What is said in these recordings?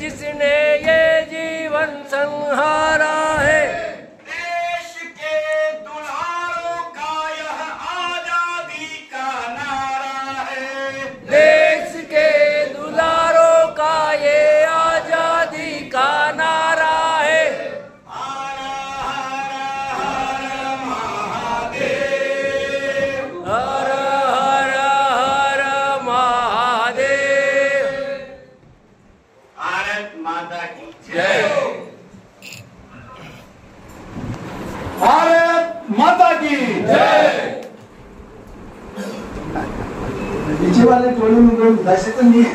जिसने ये जीवन संहारा है। देश के दुलारों का यह आजादी का नारा है। देश के दुलारों का ये आजादी का नारा है। हर हर महादेव। हर हर हर महादेव। भारत माता की जय। भारत माता की जय। पीछे वाले टोली में कोई उदासी तो नहीं है।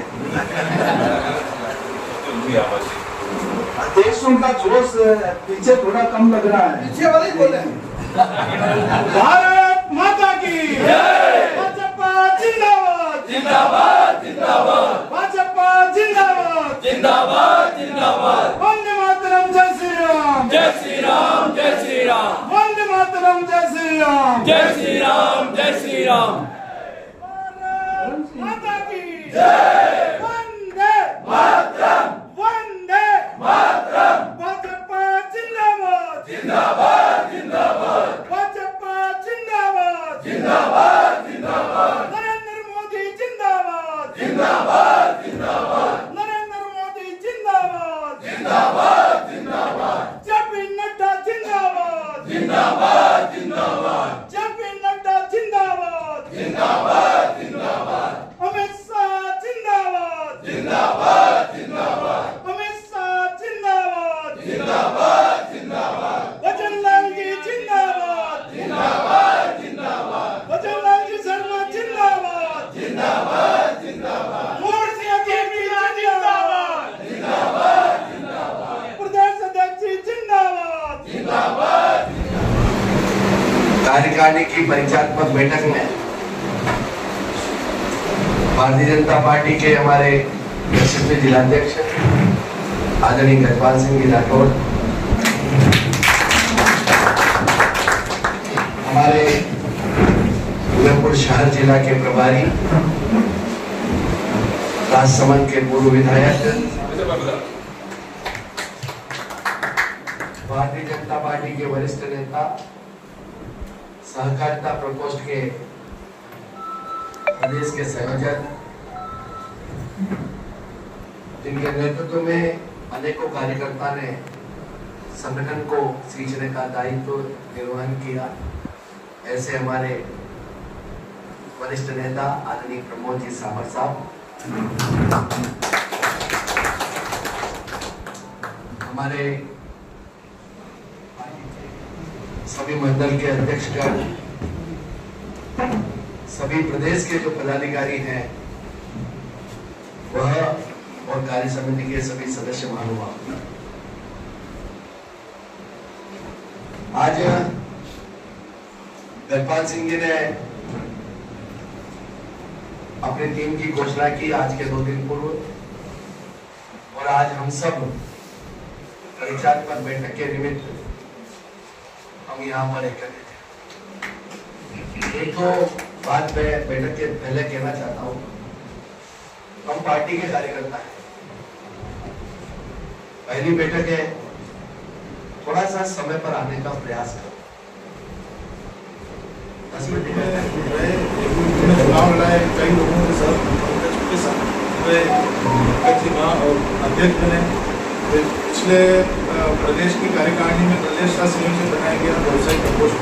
देश उनका जोश पीछे थोड़ा कम लग रहा है। पीछे वाले बोले भारत माता की जय। भाजपा जिंदाबाद। जिंदाबाद जिंदाबाद भाजपा जिंदाबाद। जिंदाबाद जिंदाबाद। वंदे मातरम। जय श्री राम। जय श्री राम जय श्री राम। वंदे मातरम। जय श्री राम। जय श्री राम जय श्री राम। भारत माता की जय। वंदे मातरम। वंदे मातरम। भाजपा जिंदाबाद। जिंदाबाद जिंदाबाद। भाजपा जिंदाबाद। जिंदाबाद जिंदाबाद। नरेंद्र मोदी जिंदाबाद। जिंदाबाद जिंदाबाद। नरेंद्र मोदी जिंदाबाद। जिंदाबाद जिंदाबाद। जेपी नड्डा जिंदाबाद। जिंदाबाद जिंदाबाद। जेपी नड्डा जिंदाबाद। जिंदाबाद जिंदाबाद। अमित शाह जिंदाबाद। जिंदाबाद जिंदाबाद। अमित शाह जिंदाबाद। जिंदाबाद जिंदाबाद। भजनलाल जी जिंदाबाद। जिंदाबाद जिंदाबाद। भजनलाल जी शर्मा जिंदाबाद। जिंदाबाद जिंदाबाद। मूर्ति जेपी जिंदाबाद। जिंदाबाद जिंदाबाद। प्रदेश अध्यक्ष जी जिंदाबाद। जिंदाबाद। कार्यकारिणी की परिचयात्मक बैठक में भारतीय जनता पार्टी के हमारे प्रसिद्ध जिलाध्यक्ष आदरणीय गजपाल सिंह जी राठौड़, हमारे उदयपुर शहर जिला के प्रभारी, राजसमंद के पूर्व विधायक, भारतीय जनता पार्टी के वरिष्ठ नेता, सहकारिता प्रकोष्ठ के प्रदेश के संयोजक, जिनके नेतृत्व में अनेकों कार्यकर्ता ने संगठन को सींचने का दायित्व निर्वहन किया, ऐसे हमारे वरिष्ठ नेता आदरणीय प्रमोद जी सामर साहब, हमारे सभी मंडल के अध्यक्षगण, सभी प्रदेश के जो पदाधिकारी हैं वह और कार्य समिति के सभी सदस्य महानुभाव, आज गजपाल सिंह जी ने अपनी टीम की घोषणा की आज के 2 दिन पूर्व, और आज हम सब परिचयात्मक बैठक के निमित्त हम यहाँ पर एकत्रित हैं। एक तो बात मैं बैठक के पहले कहना चाहता हूँ, हम पार्टी के कार्यकर्ता हैं, पहली बैठक है, थोड़ा सा समय पर आने का प्रयास करो। 10 मिनट चुनाव लड़ाए कई लोगों के साथ और अध्यक्ष बने। पिछले प्रदेश की कार्यकारिणी में प्रदेश का संयोजक बनाया गया व्यवसायिक प्रकोष्ठ,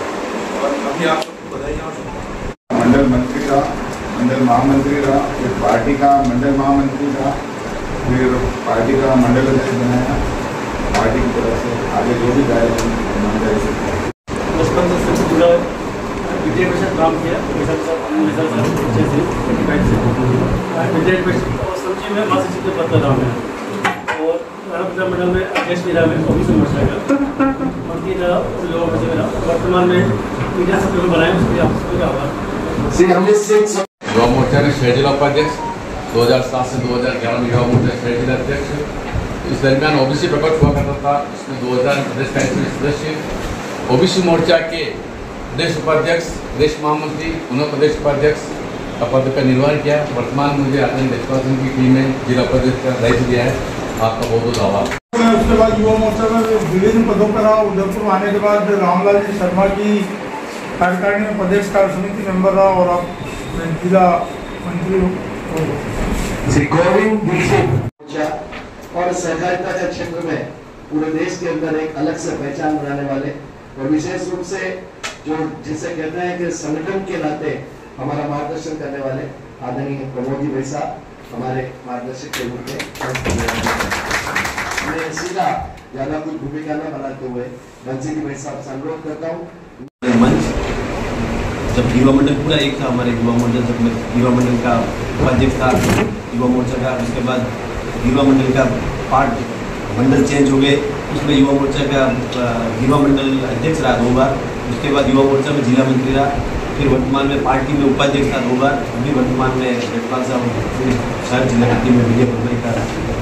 और अभी आप सबको बधाई और मंडल मंत्री रहा, मंडल महामंत्री रहा, फिर पार्टी का मंडल महामंत्री रहा, फिर पार्टी का मंडल अध्यक्ष बनाया। पार्टी की तरफ से आगे जो भी दायित्व बचपन से जुड़ा विद्या परिषद काम किया। विद्या परिषद और सब्जी में मासिक चित्र पत्र नाम है, और मंडल में अध्यक्ष जिला में ऑफिस में मंत्री रहा, लोगों में रहा। वर्तमान में मीडिया सब बनाए, उसके आप सबका आभार। युवा मोर्चा में शहर जिला उपाध्यक्ष, 2007 से 2011 में युवा मोर्चा शहर जिला अध्यक्ष। इस दरमियान ओबीसी प्रकट हुआ करता था, इसमें 2000 प्रदेश काउंसिल सदस्य, ओबीसी मोर्चा के प्रदेश उपाध्यक्ष, प्रदेश महामंत्री, पुनः प्रदेश उपाध्यक्ष का पद का निर्वहन किया। वर्तमान में मुझे आदरणीय गजपाल सिंह की टीम में जिला उपाध्यक्ष का दायित्व दिया है। आपका बहुत बहुत आभार। उसके बाद युवा मोर्चा में विभिन्न पदों पर रहा। उदयपुर आने के बाद रामलाल जी शर्मा की कार्यकारिणी में प्रदेश कार्य समिति मेंबर रहा और अब जिला मंत्री हूँ। श्री गोविंद दीक्षित और सहकारिता के क्षेत्र में पूरे देश के अंदर एक अलग से पहचान बनाने वाले और विशेष रूप से जो जिसे कहते हैं कि संगठन के नाते हमारा मार्गदर्शन करने वाले आदरणीय प्रमोद जी भाई साहब हमारे मार्गदर्शक के रूप में मैं सीधा ज्यादा कुछ भूमिका न बनाते हुए बंसी जी भाई साहब से अनुरोध करता हूँ। मंच जब युवा मंडल पूरा एक था, हमारे युवा मंडल जब मैं युवा मंडल का उपाध्यक्ष था युवा मोर्चा का, उसके बाद युवा मंडल का पार्ट मंडल चेंज हो गए, उसमें युवा मोर्चा का युवा मंडल अध्यक्ष रहा 2 बार, उसके बाद युवा मोर्चा में जिला मंत्री रहा, फिर वर्तमान में पार्टी में उपाध्यक्ष था 2 बार, अभी वर्तमान में जटपाल साहब शहर जिला की टीम में विजय भरभरी का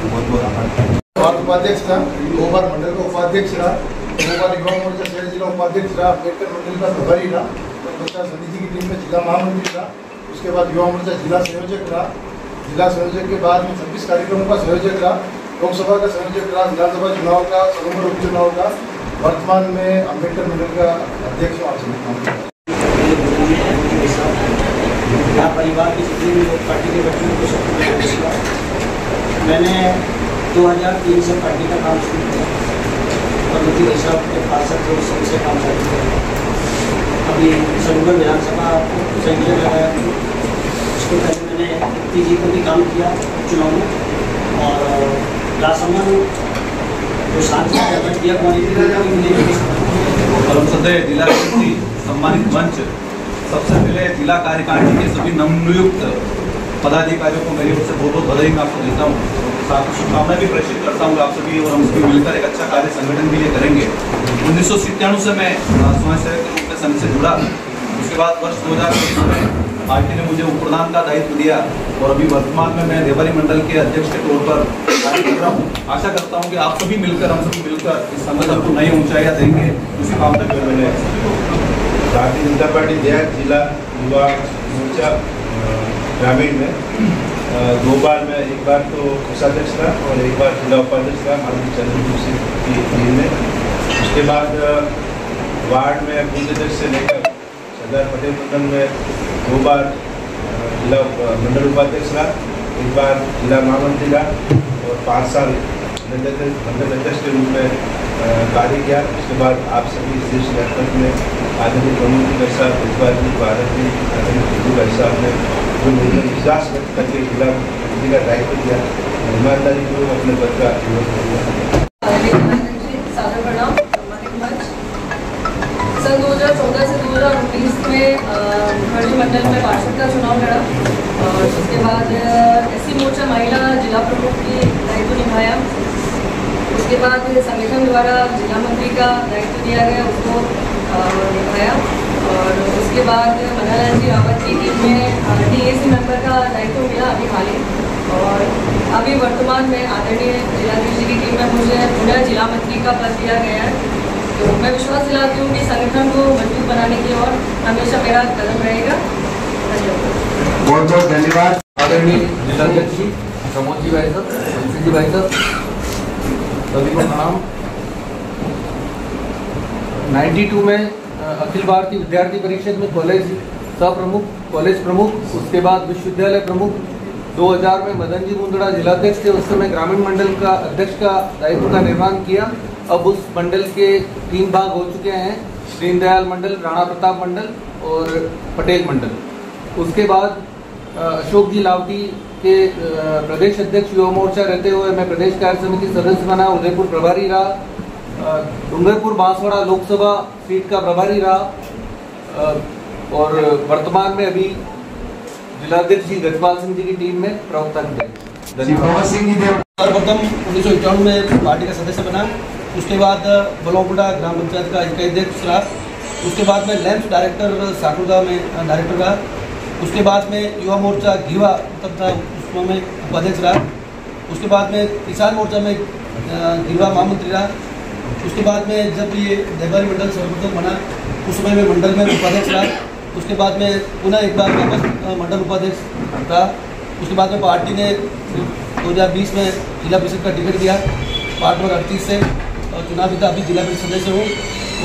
बहुत बहुत आभार। उपाध्यक्ष था 2 बार, मंडल का उपाध्यक्ष रहा 2 बार, युवा मोर्चा शहर जिला उपाध्यक्ष रहा, अम्बेडकर मंडल का प्रभारी रहा, समिति की टीम में जिला महामंत्री रहा, उसके बाद युवा मोर्चा जिला संयोजक रहा, जिला संयोजक के बाद में 26 कार्यक्रमों का संयोजक रहा, लोकसभा का संयोजक रहा, विधानसभा चुनाव का, सरोवर उपचुनाव का, वर्तमान में अम्बेडकर मंडल का अध्यक्ष यहाँ परिवार की जितनी भी पार्टी के बच्चों को सब मैंने 2003 से पार्टी का काम शुरू किया और मुझे हिसाब के पार्षद थे उस से काम चालू किया। अभी सरोवर विधानसभा संयोजक लगाया, उसके पहले मैंने TG को भी काम किया चुनाव में और राजसमंद जो सांसद किया और हम सदैव जिला सम्मानित मंच सबसे पहले जिला कार्यकारिणी के सभी नवनियुक्त पदाधिकारियों को मेरी ओर से बहुत बहुत बधाई मैं आपको देता हूँ, साथ ही शुभकामनाएं भी प्रेषित करता हूँ आप सभी और हम सभी मिलकर एक अच्छा कार्य संगठन के लिए करेंगे। 1997 से मैं स्वयंसेवक के रूप में संघ से जुड़ा, उसके बाद वर्ष 2023 में पार्टी ने मुझे उप प्रधान का दायित्व दिया और अभी वर्तमान में मैं रेवारी मंडल के अध्यक्ष के तौर पर कार्य कर रहा हूँ। आशा करता हूँ कि आप सभी मिलकर हम सभी मिलकर इस संगठन को नई ऊंचाइयाँ देंगे, उसी कामना कर रहे हैं। भारतीय जनता पार्टी देहात जिला युवा मोर्चा ग्रामीण में 2 बार में, एक बार तो कोषाध्यक्ष था और एक बार जिला उपाध्यक्ष था माननीय चंद्रशेखर सिंह की टीम में। उसके बाद वार्ड में बूथ अध्यक्ष से लेकर सरदार पटेल मंडल में 2 बार जिला मंडल उपाध्यक्ष रहा, एक बार जिला महामंत्री रहा और 5 साल मंडल अध्यक्ष के रूप में कार्य किया। उसके बाद आप सभी शीर्ष नेतृत्व में आदरणीय प्रमोद जी भाई साहब, इकबाल जी, भारत जी, आदरणीय सिद्धू भाई साहब ने जो मुझे विश्वास व्यक्त करके जिला मंत्री का दायित्व दिया, ईमानदारी को अपने पद का सन 2014 से 2019 में भरणी मंडल में पार्षद का चुनाव लड़ा और उसके बाद SC मोर्चा महिला जिला प्रमुख की दायित्व निभाया। उसके बाद संगठन द्वारा जिला मंत्री का दायित्व दिया गया, उसको निभाया और उसके बाद मनोहर जी रावत की टीम में DAC मेंबर का दायित्व मिला अभी हाल ही और अभी वर्तमान में आदरणीय जिलाधीश जी की टीम में मुझे पुनः जिला मंत्री का पद दिया गया है। तो मैं विश्वास दिलाती हूँ कि संगठन को मजबूत बनाने की ओर हमेशा मेरा कदम रहेगा। बहुत बहुत धन्यवाद। आदरणीय जिलाध्यक्ष जी, प्रमोद जी भाई साहब, शमशी जी भाई साहब, सभी को प्रणाम। 92 में अखिल भारतीय विद्यार्थी परिषद में कॉलेज सह प्रमुख, कॉलेज प्रमुख, उसके बाद विश्वविद्यालय प्रमुख, 2000 में मदन जी मुंदड़ा जिलाध्यक्ष थे, उस समय ग्रामीण मंडल का अध्यक्ष का दायित्व का निर्वहन किया। अब उस मंडल के 3 भाग हो चुके हैं, दीनदयाल मंडल, राणा प्रताप मंडल और पटेल मंडल। उसके बाद अशोक जी लावटी के प्रदेश अध्यक्ष युवा मोर्चा रहते हुए मैं प्रदेश कार्य समिति सदस्य बना, उदयपुर प्रभारी रहा, डूंगरपुर बांसवाड़ा लोकसभा सीट का प्रभारी रहा और वर्तमान में अभी जिलाध्यक्ष जी गजपाल सिंह जी की टीम में प्रवक्ता सर्वप्रथम 1951 में पार्टी का सदस्य बना, उसके बाद बलौपुड़ा ग्राम पंचायत का इकाईध्यक्ष रहा, उसके बाद में लैंप्स डायरेक्टर साकुरदा में डायरेक्टर रहा, उसके बाद में युवा मोर्चा घीवा तथा उसमें उपाध्यक्ष रहा, उसके बाद में किसान मोर्चा में घीवा महामंत्री रहा, उसके बाद में जब ये देवारी मंडल सर्वप्रथम बना उस समय में मंडल में उपाध्यक्ष रहा, उसके बाद में पुनः एक बार वापस मंडल उपाध्यक्ष रहा, उसके बाद में पार्टी ने 2020 में जिला परिषद का टिकट दिया वार्ड नंबर 38 से और चुनाव जीता, अभी जिला परिषद सदस्य हूँ।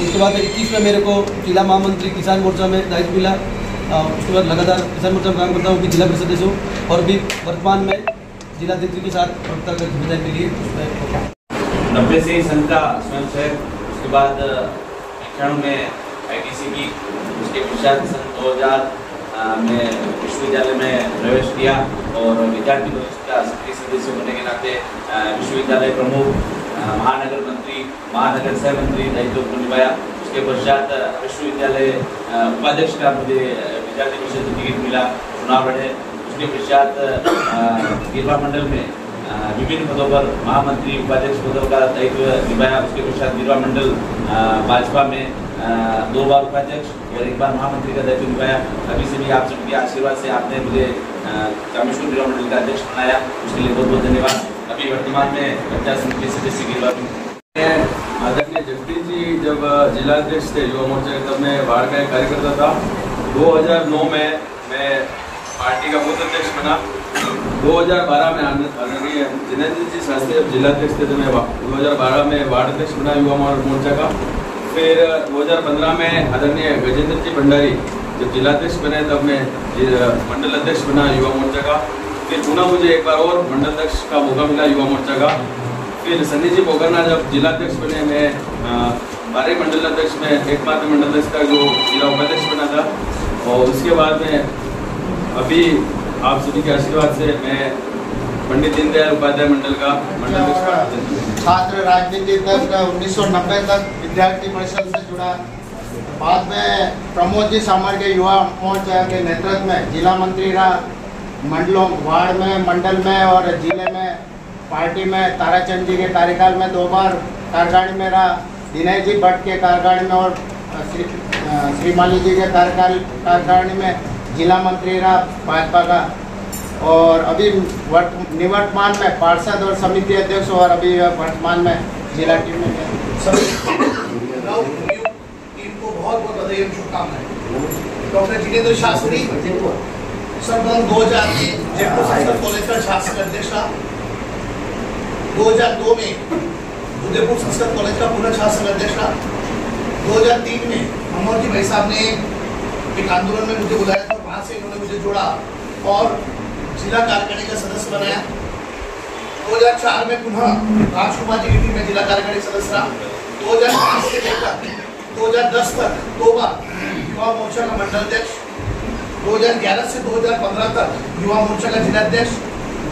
उसके बाद 21 में मेरे को जिला महामंत्री किसान मोर्चा में दायित्व मिला। उसके बाद लगातार किसान मोर्चा में काम करता हूँ, भी जिला परिषद सदस्य हूँ और भी वर्तमान में जिलाध्यक्ष के साथ प्रवक्ता का जिम्मेदारी के लिए 90 से संघ का स्वयं सेवक, उसके बाद 91 में ITC की, उसके पश्चात सन 2000 में विश्वविद्यालय में प्रवेश किया और विद्यार्थी परिषद का सक्रिय सदस्य होने के नाते विश्वविद्यालय प्रमुख, महानगर मंत्री, महानगर सह मंत्री दायित्व को निभाया। उसके पश्चात विश्वविद्यालय उपाध्यक्ष का मुझे विद्यार्थी परिषद टिकट मिला, चुनाव लड़े। उसके पश्चात गिरवा मंडल में विभिन्न पदों पर महामंत्री, उपाध्यक्ष पदों का दायित्व निभाया। उसके पश्चात गिरवा मंडल भाजपा में 2 बार उपाध्यक्ष और 1 बार महामंत्री का दायित्व निभाया। अभी से भी आप सबके आशीर्वाद से आपने मुझे कामेश्वर गिरवा मंडल का अध्यक्ष बनाया, उसके लिए बहुत बहुत धन्यवाद। अभी वर्तमान में पंचायत समिति सदस्य गिरवा आदरणीय जगदीश जी जब जिलाध्यक्ष थे युवा मोर्चा के, तब मैं वार्ड का एक कार्यकर्ता था। 2009 में मैं पार्टी का बूथ अध्यक्ष बना। 2012 में आदरणीय जिनेंद्र जी शास्त्री जब जिलाध्यक्ष थे तो मैं 2012 में वार्ड अध्यक्ष बना युवा मोर्चा का। फिर 2015 में आदरणीय गजेंद्र जी भंडारी जब जिलाध्यक्ष बने तब मैं मंडल अध्यक्ष बना युवा मोर्चा का। फिर पुनः मुझे एक बार और मंडल अध्यक्ष का मौका मिला युवा मोर्चा का। फिर सन्नी जी पोखरना जब जिलाध्यक्ष बने, मैं 12 मंडल अध्यक्ष में एकमात्र मंडल अध्यक्ष था जो जिला उपाध्यक्ष बना था। और उसके बाद में अभी आप सभी के आशीर्वाद से मैं पंडित दीनदयाल उपाध्याय मंडल का मंडल अध्यक्ष। छात्र राजनीति तक 1990 तक विद्यार्थी परिषद से जुड़ा, बाद में प्रमोद जी सामर के युवा मोर्चा के नेतृत्व में जिला मंत्री रहा। मंडलों, वार्ड में, मंडल में और जिले में पार्टी में ताराचंद जी के कार्यकाल में 2 बार कार्यकारिणी में रहा। दिनेश जी भट्ट के कार्यकारिणी में और श्रीमाली जी के कार्यकारिणी में जिला मंत्री रहा भाजपा का। और अभी निवर्तमान में पार्षद और समिति अध्यक्ष और अभी वर्तमान में जिला टीम में टीम को बहुत बहुत बधाई और शुभकामनाएं। डॉक्टर जिनेंद्र शास्त्री सन 2000 में जयपुर संस्कृत कॉलेज का शासक अध्यक्ष रहा। 2002 में उदयपुर संस्कृत कॉलेज का पुनः शासक अध्यक्ष रहा। 2003 में मनोहर जी भाई साहब ने एक आंदोलन में मुझे बुलाया था, वहाँ से इन्होंने मुझे जोड़ा और जिला कार्यकारिणी का सदस्य बनाया। 2004 में पुनः राजकुमार जी की टीम में जिला कार्यकारिणी सदस्य रहा। 2005 से लेकर 2010 तक 2 बार युवा मोर्चा का मंडल अध्यक्ष। 2011 से 2015 तक युवा मोर्चा का जिलाध्यक्ष।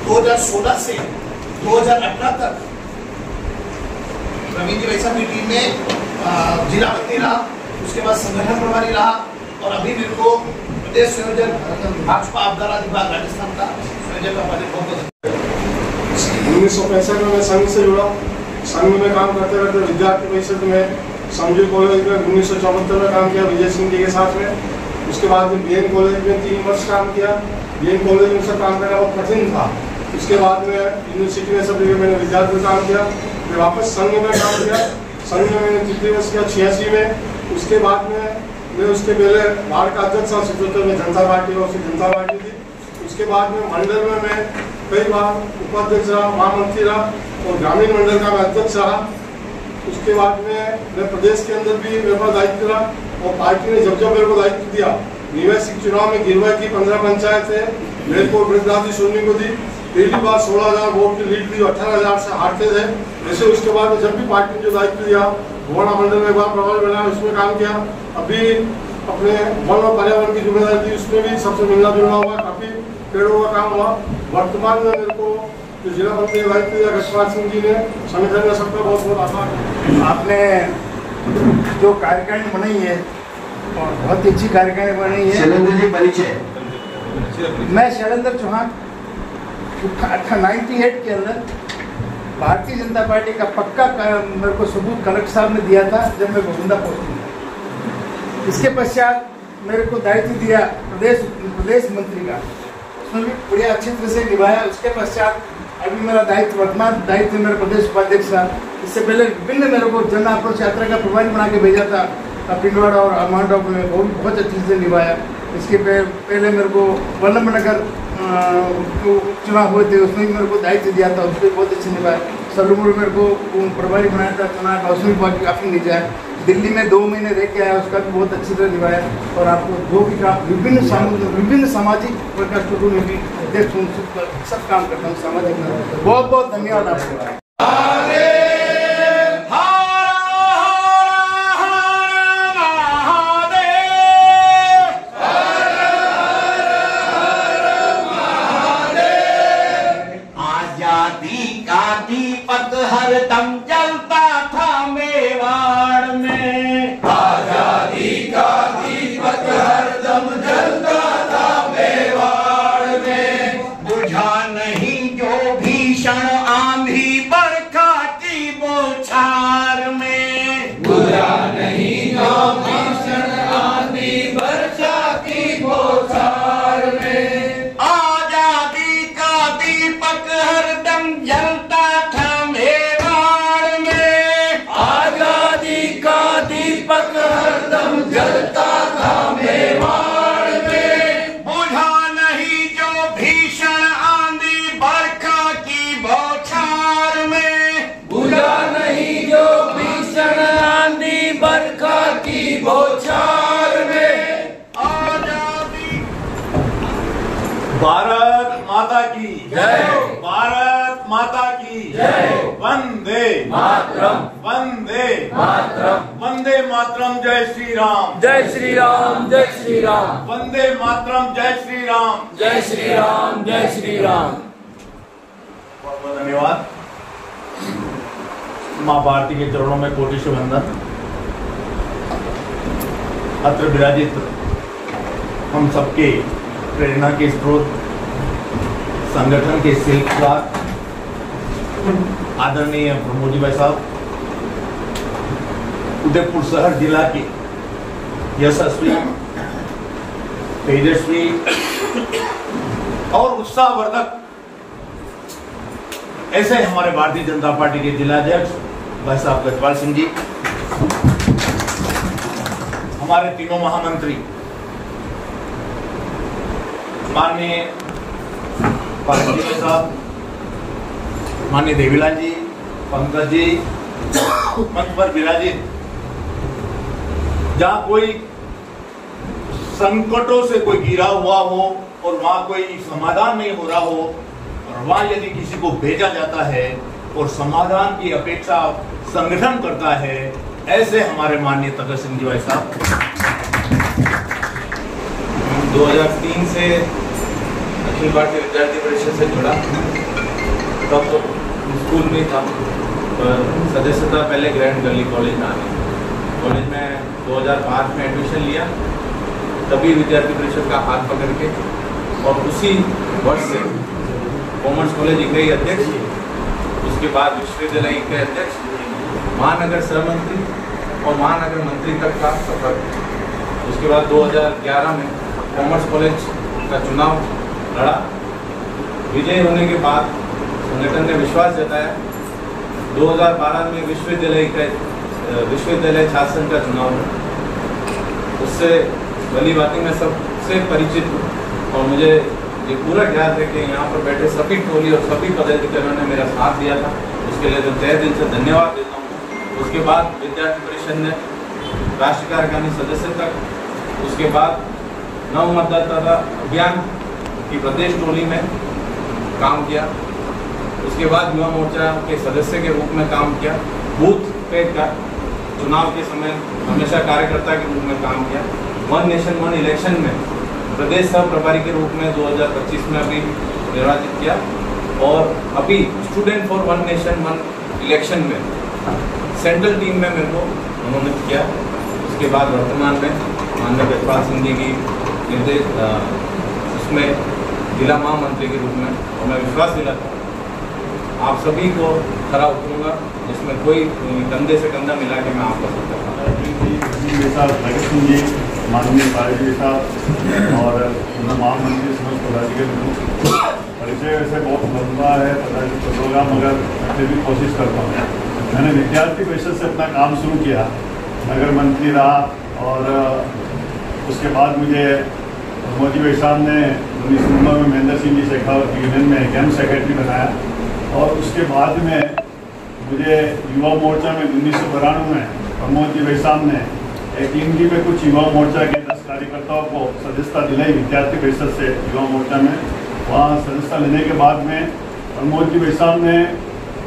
2016 से 2018 तक रवीन जी भाई साहब की टीम में जिला मंत्री रहा। उसके बाद संगठन प्रभारी रहा और अभी मेरे को प्रदेश संयोजक भाजपा आपदा विभाग राजस्थान का संयोजक का पद बहुत 1965 में मैं संघ से जुड़ा। संघ में काम करते करते विद्यार्थी परिषद में संजय कॉलेज में 1974 में काम किया विजय सिंह जी के साथ में। उसके बाद में BN कॉलेज में 3 वर्ष काम किया। BN कॉलेज में सब काम करना बहुत कठिन था। उसके बाद में यूनिवर्सिटी में सब जगह मैंने विद्यार्थी में काम किया। मैं वापस संघ में काम किया। संघ में मैंने 3 वर्ष किया 86 में। उसके बाद में मैं उसके पहले वार्ड का अध्यक्ष था 77 में जनता पार्टी और उसकी जनता पार्टी थी। उसके बाद में मंडल में मैं कई बार उपाध्यक्ष रहा, महामंत्री रहा और ग्रामीण मंडल का मैं अध्यक्ष रहा। उसके बाद में मैं प्रदेश के अंदर भी मेरे पास दायित्व रहा और पार्टी ने जब मेरे को दायित्व दिया, निवासी चुनाव में गिरवा की 15 पंचायत है मेरे को वृद्धराजी सोनी को दी। पहली बार 16,000 वोट की लीड दी, 18,000 से हारते थे। वैसे उसके बाद जब भी पार्टी ने जो दायित्व दिया, भोड़ा मंडल में एक बार प्रभारी बनाया, उसमें काम किया। अभी अपने वन और पर्यावरण की जिम्मेदारी थी, उसमें भी सबसे मिलना जुलना हुआ, काफी पेड़ों का काम हुआ। वर्तमान में मेरे को जो जिला मंत्री दायित्व दिया गजपाल सिंह जी ने, संगठन में सबका बहुत बहुत आभार। आपने जो कार्यकारिणी बनाई है और बहुत अच्छी कार्यकारिणी बनाई है। शैलेंद्र जी परिचय। मैं शैलेंद्र चौहान 98 के अंदर भारतीय जनता पार्टी का पक्का मेरे को सबूत कलेक्टर साहब ने दिया था जब मैं गोविंदा पोस्टिंग था। इसके पश्चात मेरे को दायित्व दिया प्रदेश मंत्री का, उसमें भी बड़े अच्छी तरह से निभाया। उसके पश्चात अभी मेरा दायित्व, वर्तमान दायित्व मेरे प्रदेश उपाध्यक्ष था। इससे पहले विभिन्न मेरे को जन आक्रोश यात्रा का प्रभारी बना के भेजा था पिंडवाड़ा और अमांडा में, वो भी बहुत अच्छी से निभाया। इसके पहले मेरे को वल्लभ नगर चुनाव हुए थे, उसमें भी मेरे को दायित्व दिया था, उसमें बहुत अच्छे निभाए। सलूमुर मेरे को प्रभारी बनाया था चुनाव का, उसमें भी काफ़ी निजा है। दिल्ली में 2 महीने रह के आया, उसका भी बहुत अच्छी तरह निभाया। और आपको जो भी काम विभिन्न सामाजिक प्रकाशों में भी अध्यक्ष हूँ, सब काम करता हूँ सामाजिक में। बहुत बहुत धन्यवाद आपको। दीपक हरदम जलता था मेवाड़ में, आजादी का दीपक हरदम जलता था मेवाड़ में। बुझा नहीं जो भीषण आंधी बरखा की बौछार में, बुझा नहीं जो भीषण आंधी बरखा की बौछार में। आजादी का दीपक हरदम जलता हरदम जलता था मेवाड़ में। बुझा नहीं जो भीषण आंधी बरखा की बौछार में, बुझा नहीं जो भीषण आंधी बरखा की बौछार में। आजादी। भारत माता की जय, भारत माता की जय। वंदे मातरम, वंदे मातरम, वंदे मातरम, जय श्री राम, जय श्री राम, जय श्री राम, वंदे मातरम, जय श्री राम, जय श्री राम, जय श्री राम। बहुत बहुत धन्यवाद। माँ भारती के चरणों में कोटि से वंदन। अत्र विराजित हम सबके प्रेरणा के स्रोत, संगठन के शिल्पकार आदरणीय प्रमोद जी भाई साहब, उदयपुर शहर जिला के यशस्वी, तेजस्वी और उत्साहवर्धक ऐसे हमारे भारतीय जनता पार्टी के जिलाध्यक्ष भाई साहब गजपाल सिंह जी, हमारे तीनों महामंत्री माननीय पाटिल जी साहब, माननीय देवीलाल जी, पंकज जी, मंच पर विराजित, जहां कोई संकटों से कोई घिरा हुआ हो और वहां कोई समाधान नहीं हो रहा हो, और वहां यदि किसी को भेजा जाता है और समाधान की अपेक्षा संगठन करता है, ऐसे हमारे माननीय तगड़ सिंह जी भाई साहब। 2003 से अखिल भारतीय विद्यार्थी परिषद से जुड़ा, तब तो स्कूल में था, पर सदस्यता पहले ग्रैंड गली कॉलेज में आ गई। कॉलेज में 2005 में एडमिशन लिया, तभी विद्यार्थी परिषद का हाथ पकड़ के, और उसी वर्ष से कॉमर्स कॉलेज इकाई अध्यक्ष, उसके बाद विश्वविद्यालय इकाई अध्यक्ष, महानगर सहमंत्री और महानगर मंत्री तक का सफर। उसके बाद 2011 में कॉमर्स कॉलेज का चुनाव लड़ा। विजयी होने के बाद संगठन ने विश्वास जताया। 2012 में विश्वविद्यालय छात्र संघ का चुनाव हुआ। उससे भली बातें मैं सबसे परिचित हूँ, और मुझे ये पूरा याद है कि यहाँ पर बैठे सभी टोली और सभी पदाधिकारियों ने मेरा साथ दिया था। उसके लिए तो तहे दिल से धन्यवाद देता हूँ। उसके बाद विद्यार्थी परिषद ने राष्ट्रीय कार्यकारिणी सदस्य तक, उसके बाद नव मतदाता अभियान की प्रदेश टोली में काम किया। उसके बाद युवा मोर्चा के सदस्य के रूप में काम किया। बूथ पे का चुनाव के समय हमेशा कार्यकर्ता के रूप में काम किया। वन नेशन वन इलेक्शन में प्रदेश सह प्रभारी के रूप में 2025 में अभी निर्वाचित किया, और अभी student for one nation one election में सेंट्रल टीम में मेरे को मनोनीत किया। उसके बाद वर्तमान में माननीय गजपाल सिंह जी की निर्देश उसमें जिला महामंत्री के रूप में, और मैं विश्वास दिलाता हूँ आप सभी को खरा उतरूंगा, जिसमें कोई कंधे से कंधा मिला के मैं आपका सकता जी, माननीय पाटिल साहब और महामंत्री समस्त पदाधिकारी, परिचय वैसे बहुत लंबा है, पता नहीं चलेगा, मगर मैं फिर भी कोशिश करता हूँ। मैंने विद्यार्थी परिषद से अपना काम शुरू किया, नगर मंत्री रहा, और उसके बाद मुझे मोदी भाई साहब ने 19 नवंबर में महेंद्र सिंह जी शेखावत की यूनियन में कैंप सेक्रेटरी बनाया और उसके बाद में मुझे युवा मोर्चा में 1992 में प्रमोद जी भाई साहब ने एक इमली में कुछ युवा मोर्चा के 10 कार्यकर्ताओं को सदस्यता दिलाई विद्यार्थी परिषद से युवा मोर्चा में। वहाँ सदस्यता लेने के बाद में प्रमोद जी भाई साहब ने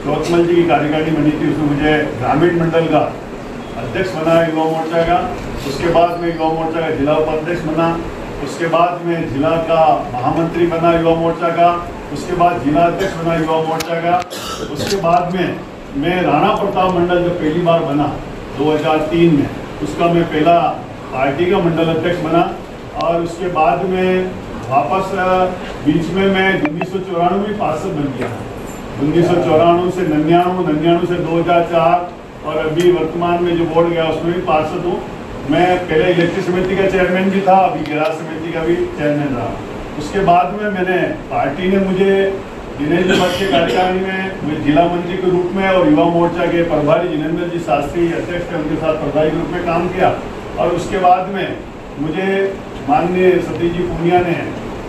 चौथमल जी की कार्यकारिणी बनी थी, उसमें मुझे ग्रामीण मंडल का अध्यक्ष बनाया युवा मोर्चा का। उसके बाद में युवा मोर्चा का जिला उपाध्यक्ष बना, उसके बाद में जिला का महामंत्री बना युवा मोर्चा का, उसके बाद जिला अध्यक्ष बना युवा मोर्चा का। उसके बाद में मैं राणा प्रताप मंडल जो पहली बार बना 2003 में, उसका मैं पहला पार्टी का मंडल अध्यक्ष बना। और उसके बाद में वापस बीच में मैं 1994 में पार्षद बन गया। 1994 से 99 से 2004 और अभी वर्तमान में जो बोर्ड गया उसमें भी पार्षद हूँ। मैं पहले इलेक्ट्रिक समिति का चेयरमैन भी था, अभी गैराज समिति का भी चेयरमैन रहा। उसके बाद में मैंने पार्टी ने मुझे दिनेश जी भट्ट के कार्यकारिणी में मुझे जिला मंत्री के रूप में और युवा मोर्चा के प्रभारी जिनेंद्र जी शास्त्री अध्यक्ष थे, उनके साथ प्रभारी के रूप में काम किया। और उसके बाद में मुझे माननीय सतीश जी पूनिया ने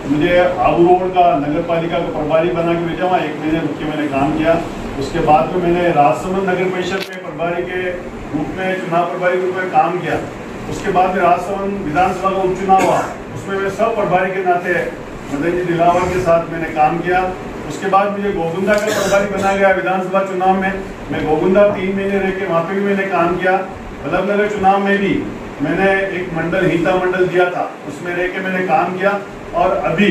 मुझे आबू रोड का नगर पालिका का प्रभारी बना के भेजा, वहाँ 1 महीने रुक के मैंने काम किया। उसके बाद में मैंने राजसमंद नगर परिषद में प्रभारी के रूप में चुनाव प्रभारी के रूप में काम किया। उसके बाद में राजसमंद विधानसभा का उपचुनाव हुआ, उसमें मैं सब प्रभारी के नाते मदन जी दिलावर के साथ मैंने काम किया। उसके बाद मुझे गोगुंदा का प्रभारी बनाया गया विधानसभा चुनाव में। मैं गोगुंदा 3 महीने रह के वहाँ पे भी मैंने काम किया। वल्लभनगर चुनाव में भी मैंने एक मंडल हिता मंडल दिया था, उसमें रह के मैंने काम किया। और अभी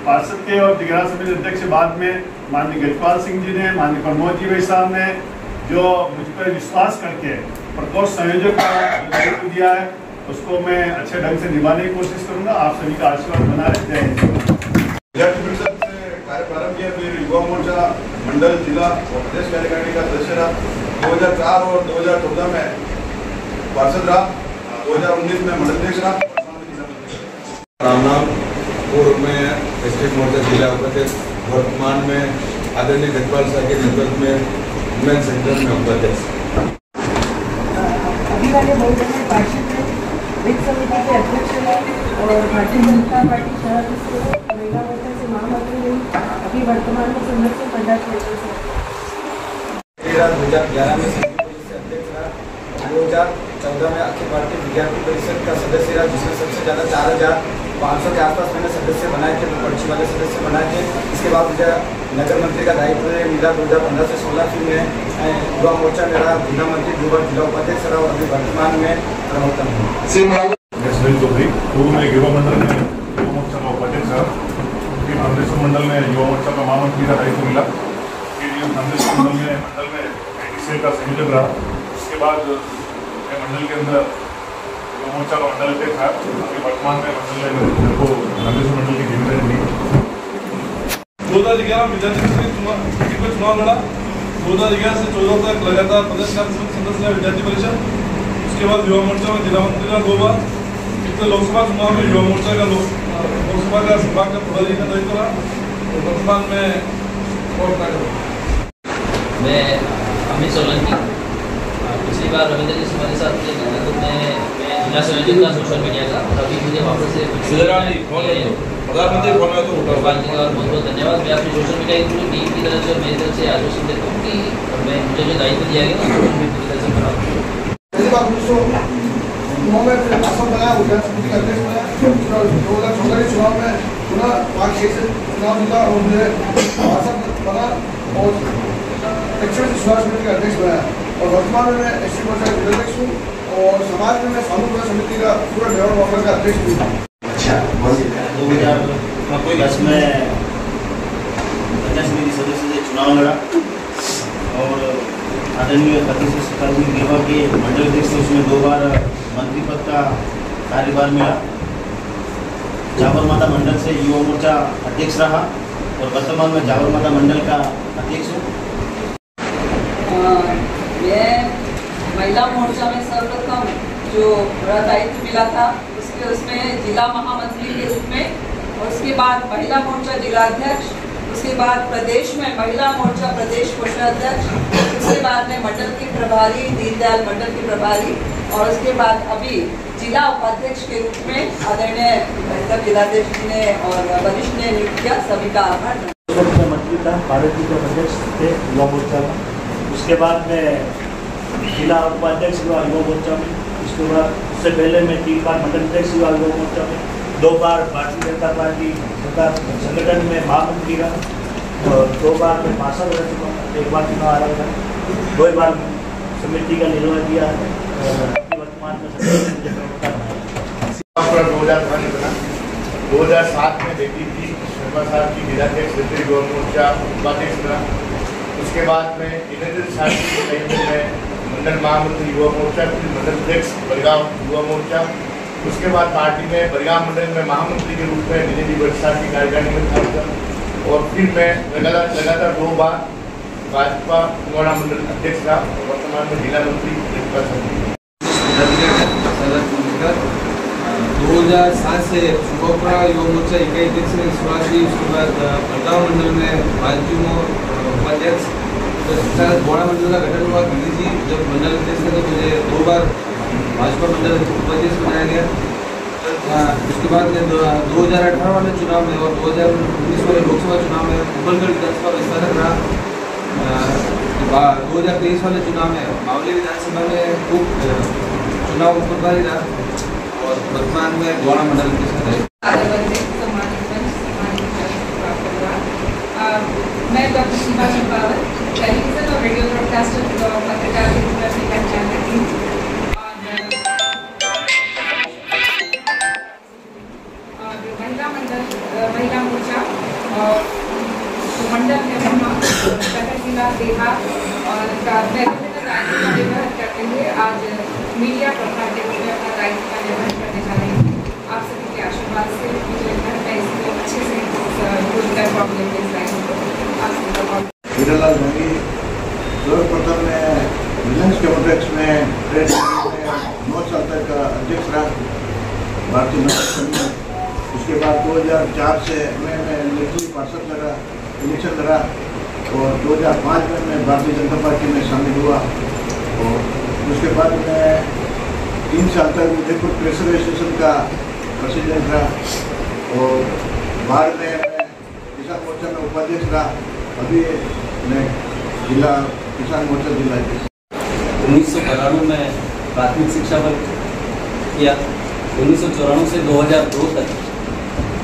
पार्षद के और दिग्राज समिति अध्यक्ष बाद में माननीय गजपाल सिंह जी ने, माननीय प्रमोद जी भाई साहब ने जो मुझ पर विश्वास करके प्रकोष्ठ संयोजक का दायित्व दिया है, उसको मैं अच्छे ढंग से निभाने की कोशिश करूंगा। आप सभी का आशीर्वाद बना रहे। जय हिंद। विद्यार्थी परिषद से कार्य प्रारंभ किया, फिर युवा मोर्चा मंडल जिला और प्रदेश कार्यकारिणी का सदस्य रहा। 2004 और 2014 में पार्षद रहा, 2019 में मंडल अध्यक्ष रहा। राम पूर्व में डिस्ट्रिक्ट मोर्चा जिला उपाध्यक्ष, वर्तमान में आदरणीय गजपाल साहब के नेतृत्व में वुमेन सेंटर में उपाध्यक्ष। अभी वाले बहुजन पार्षद में वित्त समिति के अध्यक्ष हैं और भारतीय जनता पार्टी शहर से महिला मोर्चा से महामंत्री रही। अभी वर्तमान में संरक्षण पंडाल क्षेत्र से 2011 में अध्यक्ष रहा, 2014 में अखिल भारतीय विद्यार्थी परिषद का सदस्य रहा, जिसमें सबसे ज़्यादा 4500 के आसपास मैंने सदस्य बनाए थे, पर्ची वाले सदस्य बनाए थे। इसके बाद मुझे नगर मंत्री का दायित्व मिला 2015 से 16 फिर मैं युवा मोर्चा में रहा, जिला मंत्री, जिला उपाध्यक्ष रहा और अभी वर्तमान में प्रवक्ता हूँ। पूर्व में युवा मंडल में युवा मोर्चा का उपाध्यक्ष रहा, फिर मंडलेश्वर मंडल में युवा मोर्चा का महामंत्री का दायित्व मिला, फिर मंडलेश्वर मंडल में ITC का संयोजक रहा। उसके बाद मंडल के अंदर युवा मोर्चा का मंडल अध्यक्ष था। अभी वर्तमान में मंडल में को मंडलेश्वर मंडल की जिम्मेदारी दी। 2011 विद्यार्थी परिषद में चुनाव लड़ा, 2011 से 14 तक लगातार प्रदेश कार्यसमिति सदस्य विद्यार्थी परिषद। उसके बाद युवा मोर्चा में जिला मंत्री का 2 बार, पिछले लोकसभा चुनाव में युवा मोर्चा का लोकसभा का संभाग का प्रभारी का दायित्व रहा और वर्तमान में और मैं अमित सोलंकी। पिछली बार रविंद्र जी हमारे साथ थे, मैं जिला संयोजक था सोशल मीडिया का, और अभी मुझे वापस से प्रधानमंत्री बहुत बहुत धन्यवाद। मैं अपनी सोशल मीडिया की पूरी टीम की तरफ से और मेरी तरफ से आश्वासन देता हूँ कि मैं मुझे जो दायित्व दिया गया उसको मैं पूरी तरह से कराऊँ। बनाया, विधान समिति का अध्यक्ष बनाया, 2014 के चुनाव में पुनः 5 से चुनाव जीता और मुझे पार्षद बना और दक्षिण सुधार समिति का अध्यक्ष बनाया और वर्तमान में मैं SC मोर्चा का अध्यक्ष हूँ और समाज में मैं सामूहिक समिति का पूरा डेवलपमेंट का अध्यक्ष भी हूँ। अच्छा, 2010 में पंचायत समिति सदस्य से चुनाव लड़ा और आदरणीय सतीश देवा के मंडल अध्यक्ष से उसमें 2 बार मंत्री पद का कार्यभार मिला। जावर माता मंडल से युवा मोर्चा अध्यक्ष रहा और वर्तमान में जावर माता मंडल का अध्यक्ष हूँ। मैं महिला मोर्चा में सर्वप्रथम जो बड़ा दायित्व मिला था उसमें जिला महामंत्री के रूप में और उसके बाद महिला मोर्चा जिला अध्यक्ष, उसके बाद प्रदेश में महिला मोर्चा प्रदेश कोषाध्यक्ष, उसके बाद में मंडल की प्रभारी, दीनदयाल मंडल की प्रभारी, और उसके बाद अभी जिला उपाध्यक्ष के रूप में आदरणीय बेहतर जिलाध्यक्ष ने और वरिष्ठ ने नियुक्त किया। सभी का आभार। मंत्री था, भारत के अध्यक्ष थे युवा मोर्चा में। उसके बाद में जिला उपाध्यक्ष हुआ युवा मोर्चा में। उसके बाद उससे पहले मैं 3 बार मंडल अध्यक्ष हुआ युवा मोर्चा में, 2 बार भारतीय जनता पार्टी संगठन में महामंत्री रहा और 2 बार मैं पार्षद रह चुका हूँ। 1 बार चुनाव आ रहा था, 2 बार समिति का निर्वहन किया है। वर्तमान में मुझे प्रवक्ता बनाया। 2007 में देखी थी शर्मा साहब की जिलाध्यक्ष क्षेत्रीय युवा मोर्चा उपाध्यक्ष बना। उसके बाद में इनेंद्र साहब की टाइम में मंडल महामंत्री युवा मोर्चा, फिर मंडल अध्यक्ष बड़गांव युवा मोर्चा। उसके बाद पार्टी में बड़गांव मंडल में महामंत्री के रूप में दिनेश वर्षा की कार्यकारिणी में था और फिर मैं लगातार 2 बार भाजपा मोड़ा मंडल अध्यक्ष रहा और वर्तमान में जिला मंत्री 2007 से सुबोपरा युवा मोर्चा इकाई अध्यक्ष ने शुरुआत की। उसके बाद बड़गांव मंडल में भाजपा उपाध्यक्ष, बोड़ा मंडल का गठन हुआ। गिरी जी जब मंडल अध्यक्ष थे तो मुझे 2 बार भाजपा मंडल उपाध्यक्ष बनाया गया। उसके बाद 2018 वाले चुनाव में और 2019 वाले लोकसभा चुनाव में कुंभलगढ़ विधानसभा विस्तारक रहा। 2023 वाले चुनाव में मावली विधानसभा में चुनाव प्रभारी रहा और वर्तमान में गोड़ा मंडल के साथ है। मैं डॉक्टर सीमा चंपावत, टेलीविजन और रेडियो ब्रॉडकास्टर पत्रकार के रूप में अपनी पहचान करती हूँ। और महिला मोर्चा और मंडल में जिला देहा और विभिन्न दायित्व का निर्वहन करते हुए आज मीडिया प्रभाग के रूप में अपना दायित्व का निर्वहन करने जा रही हूँ। आप सभी के आशीर्वाद से मुझे मैं इसको अच्छे से कर पाऊंगी इस दायित्व को। हीरालाल जंगी सर्वप्रथम मैं रिलायंस कॉम्प्लेक्स में ट्रेड में 9 साल तक अध्यक्ष रहा भारतीय जनता संघ में। उसके बाद 2004 से मैं निर्दलीय पार्षद लड़ा, इलेक्शन लड़ा और 2005 में मैं भारतीय जनता पार्टी में शामिल हुआ और उसके बाद मैं 3 साल तक उदयपुर प्रेशर एसोसिएशन का प्रेसिडेंट रहा और बाद में मैं किसान मोर्चा में उपाध्यक्ष रहा। अभी मैं जिला किसान मोर्चा जिला 1992 में प्राथमिक शिक्षा वर्ग किया। 1994 से 2002 तक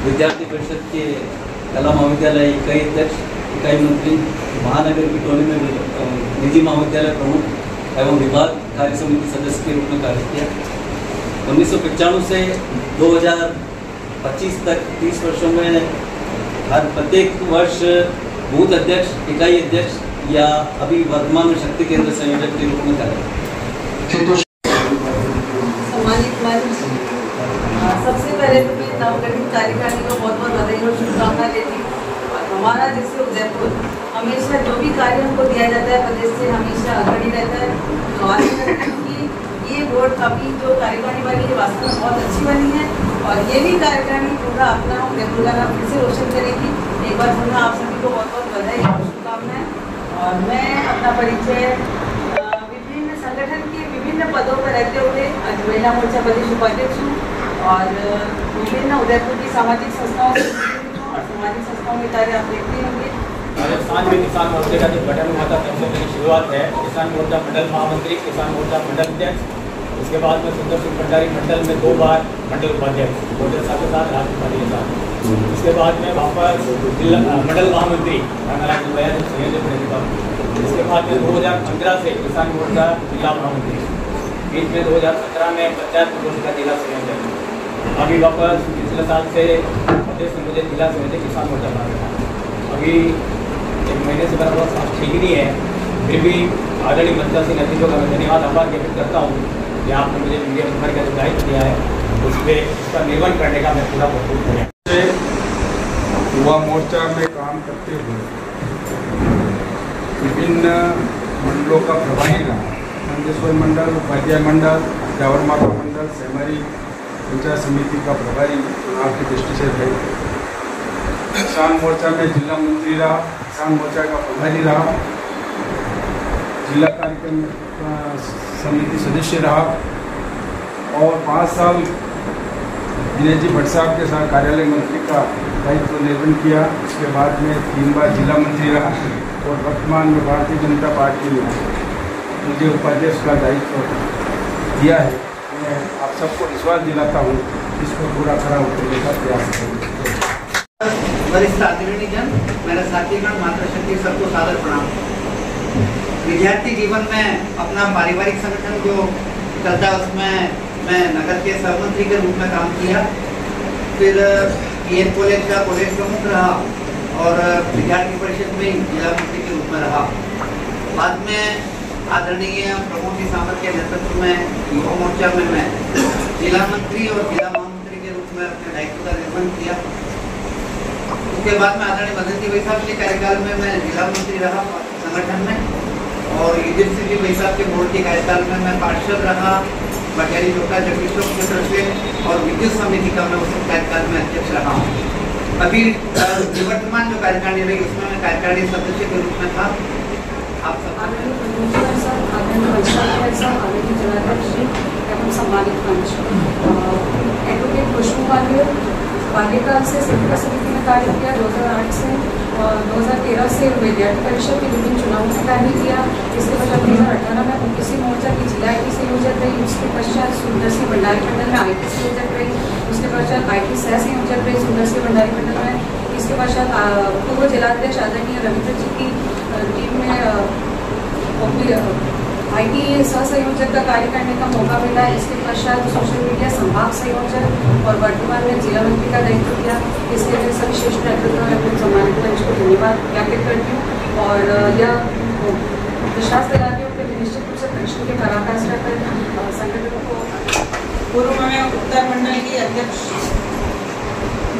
विद्यार्थी परिषद के कला महाविद्यालय इकाई अध्यक्ष, इकाई मंत्री, महानगर की टोली में निजी महाविद्यालय प्रमुख एवं विभाग कार्य समिति सदस्य के रूप में कार्य किया। 1995 से 2025 तक 30 वर्षों में हर प्रत्येक वर्ष बूथ अध्यक्ष, इकाई अध्यक्ष या अभी वर्तमान में शक्ति केंद्र संयोजक के रूप में कार्य। सम्मानित मंच, सबसे पहले तो मैं नवगठित कार्यकारिणी को बहुत बहुत बधाई और शुभकामनाएं देती हूँ। हमारा जैसे उदयपुर हमेशा जो भी कार्य हमको दिया जाता है प्रदेश से हमेशा अग्रणी रहता है। तो आशा करती हूँ कि ये बोर्ड अभी जो कार्यकारिणी बनी है वास्तव में बहुत अच्छी बनी है और ये भी कार्यकारिणी पूरा अपना उदयपुर का नाम फिर से रोशन करेगी। एक बार पुनः आप सभी को बहुत बहुत बधाई और शुभकामनाएं। और मैं अपना परिचय विभिन्न संगठन के विभिन्न पदों पर रहते हुए आज महिला मोर्चा प्रदेश उपाध्यक्ष हूँ और विभिन्न उदयपुर की सामाजिक संस्थाओं से और सामाजिक संस्थाओं के कार्य आप देखते होंगे। राजस्थान में किसान मोर्चे का जब गठन हुआ था तब से मेरी शुरुआत है। किसान मोर्चा मंडल महामंत्री, किसान मोर्चा मंडल अध्यक्ष, उसके बाद में सुंदर सिंह भंडारी मंडल में 2 बार मंडल उपाध्यक्ष, मोर्चा साथ के साथ राजकुमारी के साथ। उसके बाद में वापस जिला मंडल महामंत्री संयोजक रहने का। इसके बाद में 2015 से किसान मोर्चा जिला महामंत्री, बीच में 2017 में पंचायत बोर्ड का जिला संयोजक। अभी वापस पिछले साल से प्रदेश में मुझे जिला संयोजक किसान मोर्चा बना। अभी 1 महीने से मेरा बहुत ठीक नहीं है, फिर भी आदरणीय मंत्री सिंह अतिथियों का मैं धन्यवाद आभार व्यक्त करता हूँ कि आपने मुझे मीडिया प्रभारी का जो दायित्व दिया है उस पर उसका निर्वहन करने का मैं पूरा बहुत धन्यवाद। युवा मोर्चा में काम करते हुए विभिन्न मंडलों का प्रभारी रहा। नंदेश्वर मंडल, उपाध्याय मंडल, जावर माता मंडल, सेमरी पंचायत समिति का प्रभारी चुनाव की दृष्टि से रहे। किसान मोर्चा में जिला मंत्री रहा, किसान मोर्चा का प्रभारी रहा, जिला कार्यक्रम समिति सदस्य रहा और 5 साल दिनेश जी भट्ट साहब के साथ कार्यालय मंत्री का दायित्व निर्वहन किया। उसके बाद में 3 बार जिला मंत्री रहा और वर्तमान में भारतीय जनता पार्टी ने मुझे उपाध्यक्ष का दायित्व दिया है। मैं आप सबको विश्वास दिलाता हूँ, इसको पूरा खरा उतरने का प्रयास करूँगा। वरिष्ठ आदरणीय जन, मेरा साथीगण, मातृशक्ति, सबको सादर प्रणाम। विद्यार्थी जीवन में अपना पारिवारिक संगठन जो चलता है उसमें मैं नगर के सहमंत्री के रूप में काम किया, फिर बीएड कॉलेज का कॉलेज प्रमुख रहा और विद्यार्थी परिषद में जिला मंत्री के रूप में रहा। बाद में आदरणीय प्रमोद जी सामंत के नेतृत्व में युवा मोर्चा में मैं जिला मंत्री और जिला महामंत्री के रूप में अपने दायित्व का निर्वहन किया। उसके बाद में आदरणीय मदन जी भाई साहब के कार्यकाल में मैं जिला मंत्री रहा संगठन में और युधिष्ठिर जी भाई साहब के बोर्ड के कार्यकाल में मैं पार्षद रहा बघेरी जोटा जगदीश्वर क्षेत्र से और विद्युत समिति का मैं उस कार्यकाल में अध्यक्ष रहा हूँ। अभी निवर्तमान जो कार्यकारिणी रही उसमें मैं कार्यकारिणी सदस्य के रूप में था। आप सब सम्मानित मंच एडवोकेट खुशबू बाल्यकाल से सेविका समिति में कार्य किया। 2008 से 2013 से विद्यार्थी परिषद के विभिन्न चुनावों में कार्य किया। इसके पश्चात 2018 में ओबीसी मोर्चा की जिला IT संयोजक रही। उसके पश्चात सुंदर सिंह भंडारी मंडल में IT संयोजक रही। उसके पश्चात IT सह संयोजक रही सुंदर सिंह भंडारी मंडल में। इसके पश्चात पूर्व जिलाध्यक्ष आदरणीय रविंद्र जी की टीम में IT सह संयोजक का कार्य करने का मौका मिला। इसके पश्चात सोशल मीडिया संभाग संयोजक और वर्तमान में जिला मंत्री का दायित्व किया। इसके लिए सभी श्रेष्ठ नेतृत्व में अपने सम्मानित मंच को धन्यवाद ज्ञापित करती हूँ और यह विश्वास दिलाती हूँ कि निश्चित रूप से परिषद के पराकाष्ठा पर संगठन को। पूर्व में उत्तर मंडल की अध्यक्ष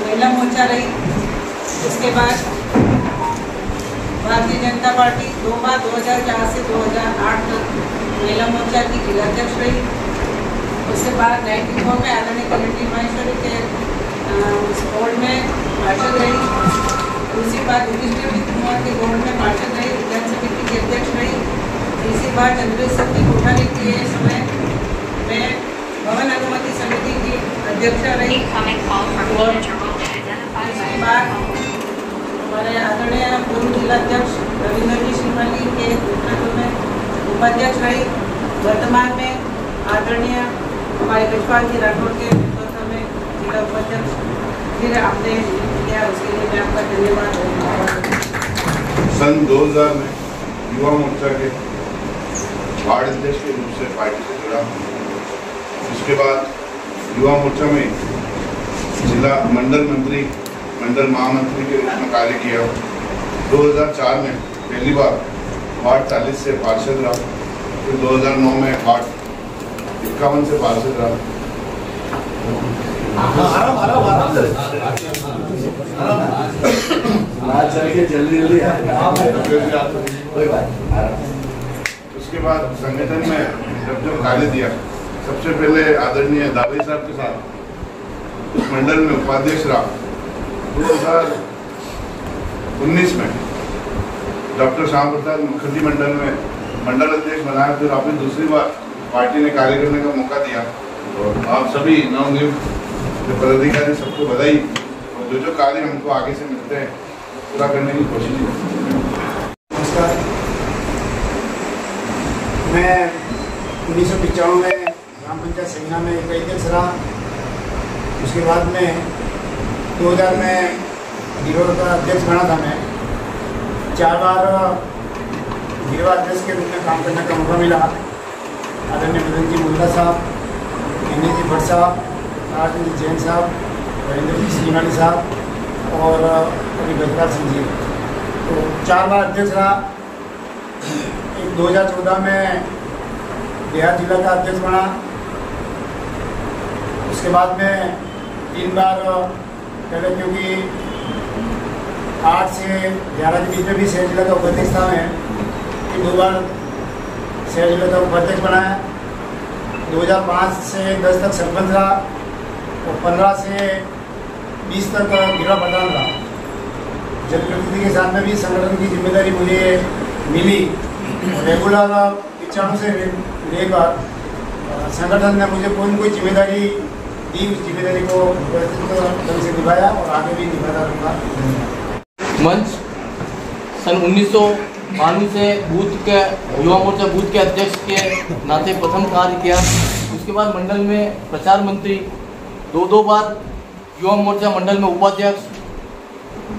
महिला मोर्चा रही। उसके बाद भारतीय जनता पार्टी 2 बार 2004 से 2008 तक महिला मोर्चा की जिलाध्यक्ष रही। उसके बाद 94 में आदरणीय कलेक्टर माहेश्वरी के बोर्ड में पार्षद रही। दूसरी बार युधिष्ठिर कुमार के बोर्ड में पार्षद रही, विधान समिति की अध्यक्ष रही। तीसरी बार चंद्रेश्वर की घोटाले के समय मैं भवन अनुमति समिति की अध्यक्ष रही। तीसरी बार हमारे आदरणीय पूर्व जिलाध्यक्ष रविंद्र जी श्रीमली के नेतृत्व में उपाध्यक्ष रही। वर्तमान में आदरणीय हमारे यशपाल जी राठौर के नेतृत्व में जिला उपाध्यक्ष फिर आपने किया, उसके लिए मैं आपका धन्यवाद। सन 2000 में युवा मोर्चा के वार्ड अध्यक्ष के रूप से पार्टी से जुड़ा। उसके बाद युवा मोर्चा में जिला मंडल मंत्री, मंडल महामंत्री के रूप में कार्य किया। 2004 में पहली बार वार्ड 40 से पार्षद रहा। फिर 2009 में वार्ड 51 से पार्षद रहा। उसके बाद संगठन में जब कार्य दिया, सबसे पहले आदरणीय दावे साहब के साथ उस मंडल में उपाध्यक्ष रहा। 2019 में डॉक्टर श्याम प्रसाद मुखर्जी मंडल में मंडल अध्यक्ष बनाया। फिर आपने दूसरी बार पार्टी ने कार्य करने का मौका दिया। और आप सभी नवनियुक्त जो पदाधिकारी सबको बधाई और जो कार्य हमको आगे से मिलते हैं पूरा करने की कोशिश की। नमस्कार, मैं 1995 में ग्राम पंचायत संज्ञा में एक अध्यक्ष रहा। उसके बाद में 2000 में गिरोह का अध्यक्ष बना था। मैं 4 बार गिरोह अध्यक्ष के रूप में काम करने का मौका मिला। आदरणीय मदन जी मुल्ला साहब, दिनेश जी भट्ट साहब, राजन जी जैन साहब, रविंद्र जी श्रीमाली साहब और अभी बजराज सिंह जी, तो 4 बार अध्यक्ष रहा। 2014 में बिहार जिला का अध्यक्ष बना। उसके बाद में 3 बार पहले, क्योंकि 8 से 11 के बीच में भी शहर जिला का उपाध्यक्ष था मैं, 2 बार शहर जिला का उपाध्यक्ष बनाया। 2005 से 10 तक सरपंच रहा और 15 से 20 तक जिला प्रधान रहा। जनप्रतिनिधि के साथ में भी संगठन की जिम्मेदारी मुझे मिली। रेगुलर विचारों से लेकर संगठन ने मुझे कोई न कोई जिम्मेदारी दी, उस जिम्मेदारी को व्यवस्थित ढंग से निभाया और आगे भी निभाता रहूँगा। मंच सन 1992 से बूथ के युवा मोर्चा बूथ के अध्यक्ष के नाते प्रथम कार्य किया। उसके बाद मंडल में प्रचार मंत्री, दो बार युवा मोर्चा मंडल में उपाध्यक्ष,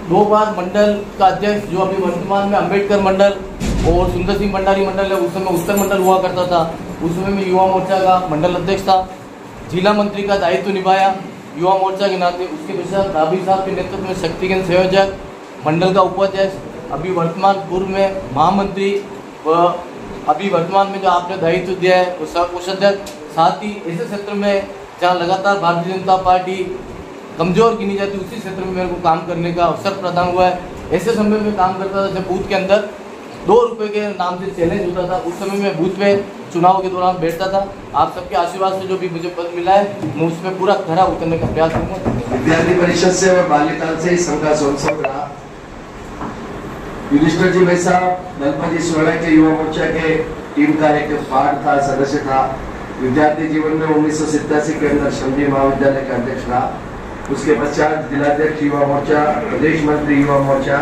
2 बार मंडल का अध्यक्ष जो अभी वर्तमान में अंबेडकर मंडल और सुंदर सिंह भंडारी मंडल है, उस समय उत्तर मंडल हुआ करता था, उस समय में युवा मोर्चा का मंडल अध्यक्ष था। जिला मंत्री का दायित्व निभाया युवा मोर्चा के नाते। उसके पश्चात राबी साहब के नेतृत्व में शक्ति केंद्र संयोजक, मंडल का उपाध्यक्ष, अभी वर्तमान पूर्व में महामंत्री व अभी वर्तमान में जो आपने दायित्व दिया है वो सह कोषाध्यक्ष। साथ ही ऐसे क्षेत्र में जहाँ लगातार भारतीय जनता पार्टी कमजोर गिनी जाती, उसी क्षेत्र में मेरे को काम करने का अवसर प्रदान हुआ है। ऐसे समय में काम करता था जब बूथ के अंदर 2 रुपये के नाम से चैलेंज होता था। उस समय मैं बूथ पे चुनाव के दौरान बैठता था। आप सबके आशीर्वाद से जो भी मुझे पद मिला है मैं उसमें पूरा खरा उतरने का प्रयास करूँगा। विद्यार्थी परिषद से मैं बाल्यकाल से ही संघ का स्वयंसेवक रहा। युधिष्ठिर जी भाई साहब दलपति स्वर्ण के युवा मोर्चा के टीम का एक पार्ट था, सदस्य था। विद्यार्थी जीवन में 1987 के अंदर समझी महाविद्यालय का अध्यक्ष रहा। उसके पश्चात जिलाध्यक्ष युवा मोर्चा, प्रदेश मंत्री युवा मोर्चा,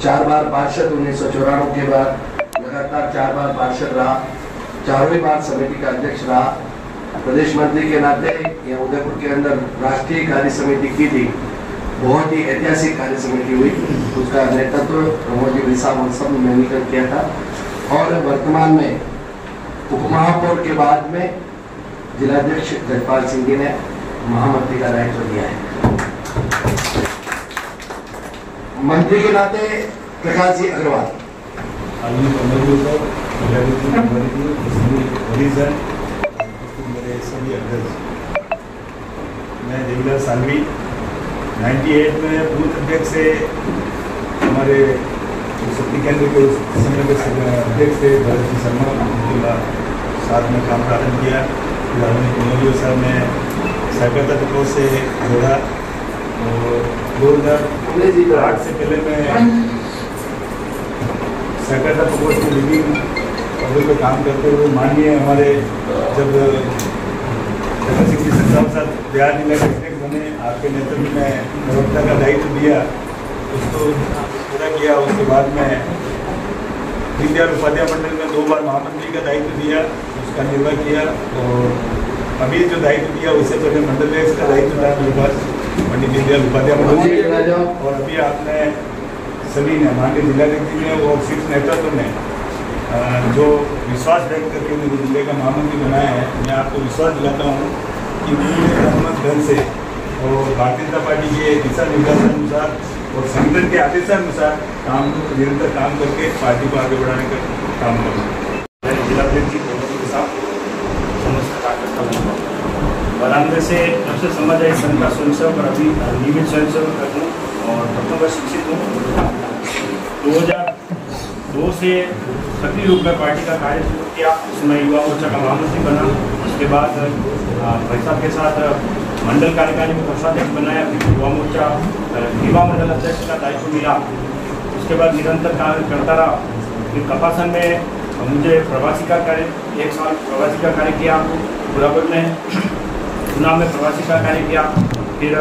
4 बार पार्षद 1994 के बाद लगातार 4 बार पार्षद रहा, 4वीं बार समिति का अध्यक्ष रहा। प्रदेश मंत्री के नाते यह उदयपुर के अंदर राष्ट्रीय कार्य समिति की थी, बहुत ही ऐतिहासिक कार्य समिति हुई। उसका नेतृत्व प्रमोद जी साहब सब ने मिलकर किया था। और वर्तमान में उपमहापौर के बाद में जिलाध्यक्ष जगपाल सिंह जी ने महामंत्री का दायित्व दिया है। मंत्री के नाते प्रकाश जी अग्रवाल। मेरे सभी अध्यक्ष, मैं देवीलाल सालवी 98 में बूथ अध्यक्ष से हमारे शक्ति केंद्र के समय के अध्यक्ष थे भरत जी शर्मा, उनके बाद साथ में काम प्रारंभ किया। फिर साहब ने सहकारिता प्रकोष्ठ से जोड़ा और 2008 से पहले मैं सहकारिता प्रकोष्ठ की लीडिंग पदों पर काम करते हुए माननीय हमारे जब जगत सिंह जी साथ बिहार जिला के अध्यक्ष बने, आपके नेतृत्व में प्रवक्ता का दायित्व दिया, उसको पूरा किया। उसके बाद में दीनदयाल उपाध्याय मंडल में 2 बार महामंत्री का दायित्व दिया, उसका निर्वाह किया। और अभी जो दायित्व दिया उससे पहले मंडल का दायित्व था मेरे पास, पंडित दीनदयाल उपाध्याय मंडल। और अभी आपने सभी ने माननीय जिलाध्यक्ष जी ने और शीर्ष नेतृत्व ने जो विश्वास व्यक्त करके मुझे जिले का महामंत्री बनाया है, मैं आपको विश्वास दिलाता हूँ कि पूरे ढंग से और भारतीय जनता पार्टी के दिशा निर्देशानुसार और संगठन के आदेशानुसार निरंतर काम करके पार्टी को आगे बढ़ाने का काम करूँगा। जिलाध्यक्ष जी के साथ समस्त कार्यकर्ता बरामदे से जब से समझ आए संघ का स्वयंसेवक और अभी नियमित स्वयंसेवक हूँ और तत्वों का शिक्षित हूँ। 2002 से सक्रिय रूप में पार्टी का कार्य शुरू किया, उसमें युवा मोर्चा का महामंत्री बना। उसके बाद भाई साहब के साथ मंडल कार्यकारिणी में कोषाध्यक्ष बनाया, फिर युवा मोर्चा युवा मंडल अध्यक्ष का दायित्व मिला। उसके बाद निरंतर कार्य करता रहा। फिर कपासन में मुझे प्रवासी का कार्य 1 साल प्रवासी का कार्य किया, बुरापुर में चुनाव में प्रवासी का कार्य किया। फिर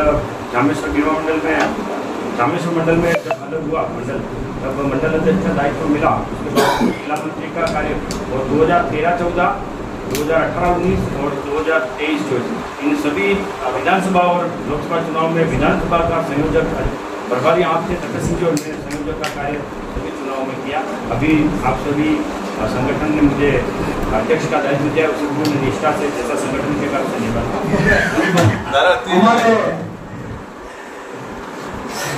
रामेश्वर युवा मंडल में रामेश्वर मंडल में जब अलग हुआ मंडल, तब मंडल अध्यक्ष का दायित्व मिला। उसके बाद जिला मंत्री का कार्य और 2013-14, 2018-19 और 2023-24 इन सभी विधानसभा और लोकसभा चुनाव में विधानसभा का संयोजक प्रभारी आप थे तकर सिंह जी और मेरे संयोजक का कार्य सभी चुनाव में किया। अभी आप सभी संगठन ने मुझे अध्यक्ष का दायित्व दिया, उसे पूर्ण निष्ठा से जैसा संगठन के कार्य से निभाता।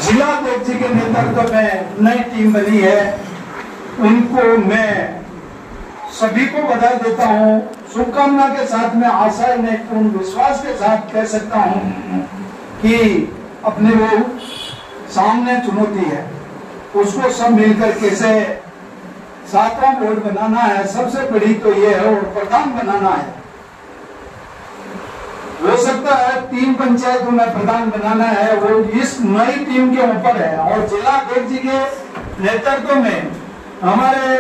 जिला अध्यक्ष जी के नेतृत्व में नई टीम बनी है, उनको मैं सभी को बधाई देता हूँ। शुभकामना के साथ में आशा नहीं पूर्ण विश्वास के साथ कह सकता हूँ कि अपने वो सामने चुनौती है, उसको सब मिलकर कैसे 7वां बोर्ड बनाना है। सबसे बड़ी तो ये है और प्रधान बनाना है। हो सकता है 3 पंचायतों में प्रधान बनाना है, वो इस नई टीम के ऊपर है। और जिला अध्यक्ष जी के नेतृत्व में हमारे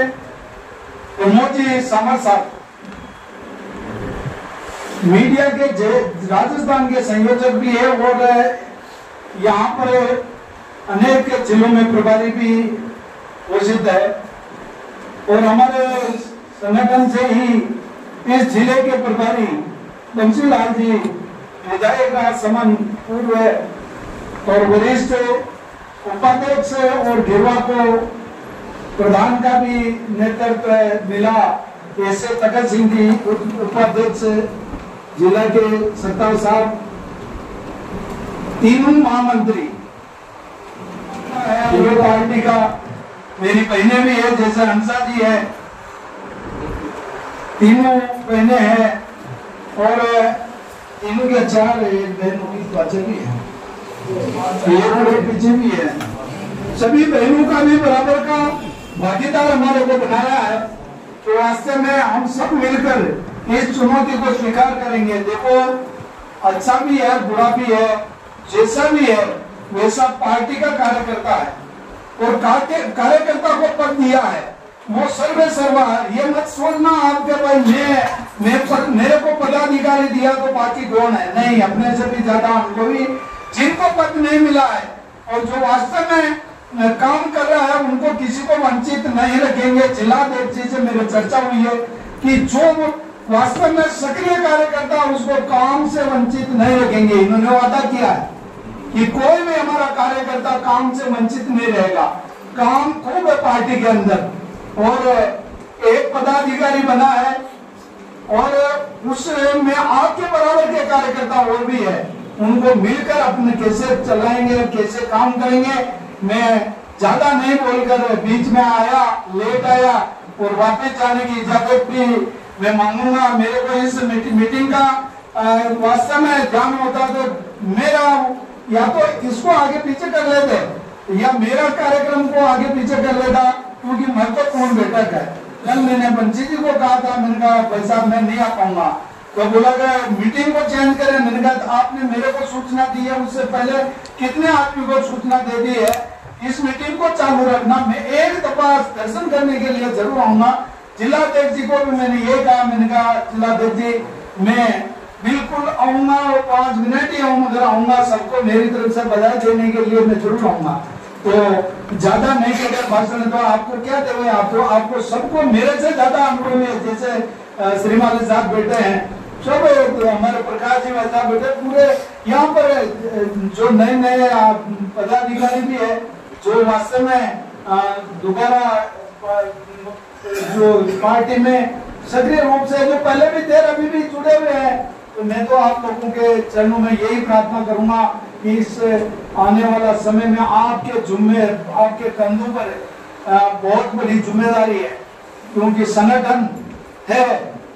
प्रमोद जी समर साहब मीडिया के राजस्थान के संयोजक भी है और यहाँ पर अनेक जिलों में प्रभारी भी घोषित है। और हमारे संगठन से ही इस जिले के प्रभारी बंसीलाल जी विधायक समन पूर्व और वरिष्ठ उपाध्यक्ष और ढेरवा को प्रधान का भी नेतृत्व मिला। ऐसे तखत सिंह जी उपाध्यक्ष जिला के सत्ताव साहब, तीनों महामंत्री ये पार्टी का, मेरी बहनें भी है जैसे हंसा जी है, तीनों बहनें हैं और तीनों के 4 बहनों की बच्चे भी है, ये पीछे भी है। सभी बहनों का भी बराबर का भागीदार हमारे को बनाया है। तो वास्तव में हम सब मिलकर इस चुनौती को स्वीकार करेंगे। देखो अच्छा भी है बुरा भी है, जैसा भी है वैसा पार्टी का कार्यकर्ता है और कार्यकर्ता को पद दिया है वो सर्वे सर्वा है। ये मत सोचना आपके भाई मेरे को पदाधिकारी दिया तो बाकी कौन है, नहीं, अपने से भी ज्यादा अनुभवी जिनको पद नहीं मिला है और जो वास्तव में काम कर रहा है उनको किसी को वंचित नहीं रखेंगे। जिला अध्यक्ष जी से मेरी चर्चा हुई है कि जो वास्तव में सक्रिय कार्यकर्ता उसको काम से वंचित नहीं रखेंगे। इन्होंने वादा किया है कि कोई भी हमारा कार्यकर्ता काम से वंचित नहीं रहेगा। काम खूब है पार्टी के अंदर और एक पदाधिकारी बना है और उसमें आपके बराबर के कार्यकर्ता और भी है, उनको मिलकर अपने कैसे चलाएंगे कैसे काम करेंगे। मैं ज्यादा नहीं बोलकर बीच में आया, लेट आया और वापस जाने की इजाजत भी मैं मांगूंगा। मेरे को इस मीटिंग का वास्तव में ध्यान होता तो मेरा या तो इसको आगे पीछे कर लेते या मेरा कार्यक्रम को आगे पीछे कर लेता, क्योंकि महत्वपूर्ण बैठक है। कल मैंने बंसी जी को कहा था, मैंने कहा भाई साहब मैं नहीं आ पाऊंगा, तो बोला मीटिंग को चेंज करें। मैंने कहा आपने मेरे को सूचना दी है, उससे पहले कितने आदमी को सूचना दे दी है, इस मीटिंग को चालू रखना। मैं एक दफा दर्शन करने के लिए जरूर आऊंगा। जिला अध्यक्ष जी को भी मैंने ये कहा, मैंने कहा जिला अध्यक्ष जी मैं बिल्कुल आऊंगा और 5 मिनट ही आऊंगा, अगर आऊंगा सबको मेरी तरफ से बधाई देने के लिए मैं जरूर आऊंगा। तो ज्यादा नहीं कहकर भाषण तो आपको क्या देवे, आपको सबको मेरे से ज्यादा अनुभव है। जैसे श्रीमान साहब बैठे हैं, सब हमारे प्रकाश जी साहब बैठे, पूरे यहाँ पर जो नए पदाधिकारी भी है जो वास्तव में दोबारा जो पार्टी में सक्रिय रूप से जो पहले भी थे अभी भी जुड़े हुए हैं। तो मैं तो आप लोगों के चरणों में यही प्रार्थना करूंगा कि इस आने वाला समय में आपके कंधों पर बहुत बड़ी जिम्मेदारी है, क्योंकि संगठन है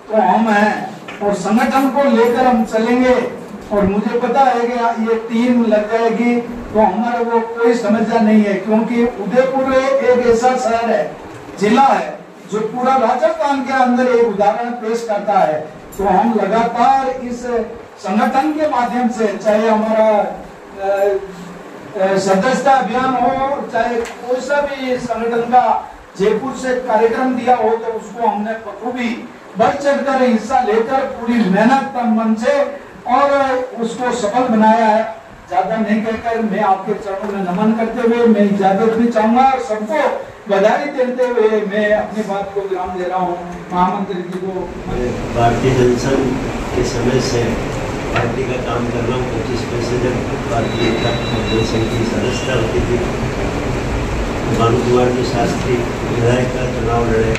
तो हम हैं और संगठन को लेकर हम चलेंगे। और मुझे पता है कि ये टीम लग जाएगी तो हमारे वो कोई समस्या नहीं है, क्योंकि उदयपुर एक ऐसा शहर है, जिला है जो पूरा राजस्थान के अंदर एक उदाहरण पेश करता है। तो हम लगातार इस संगठन के माध्यम से, चाहे हमारा सदस्यता अभियान हो, चाहे कोई सा भी संगठन का जयपुर से कार्यक्रम दिया हो, तो उसको हमने बखूबी बढ़ चढ़कर हिस्सा लेकर पूरी मेहनत मन से और उसको सफल बनाया है। ज्यादा नहीं कहकर मैं आपके चरणों में नमन करते हुए मैं इजाजत भी चाहूंगा और सबको बधाई देते हुए मैं अपनी बात को विराम दे रहा हूँ। महामंत्री जी को भारतीय जनसंघ के समय से पार्टी का काम कर रहा हूँ। 25 पैसे जब भारतीय जनसंघ की सदस्यता होती थी, भानु कुमार जी शास्त्री विधायक का चुनाव लड़े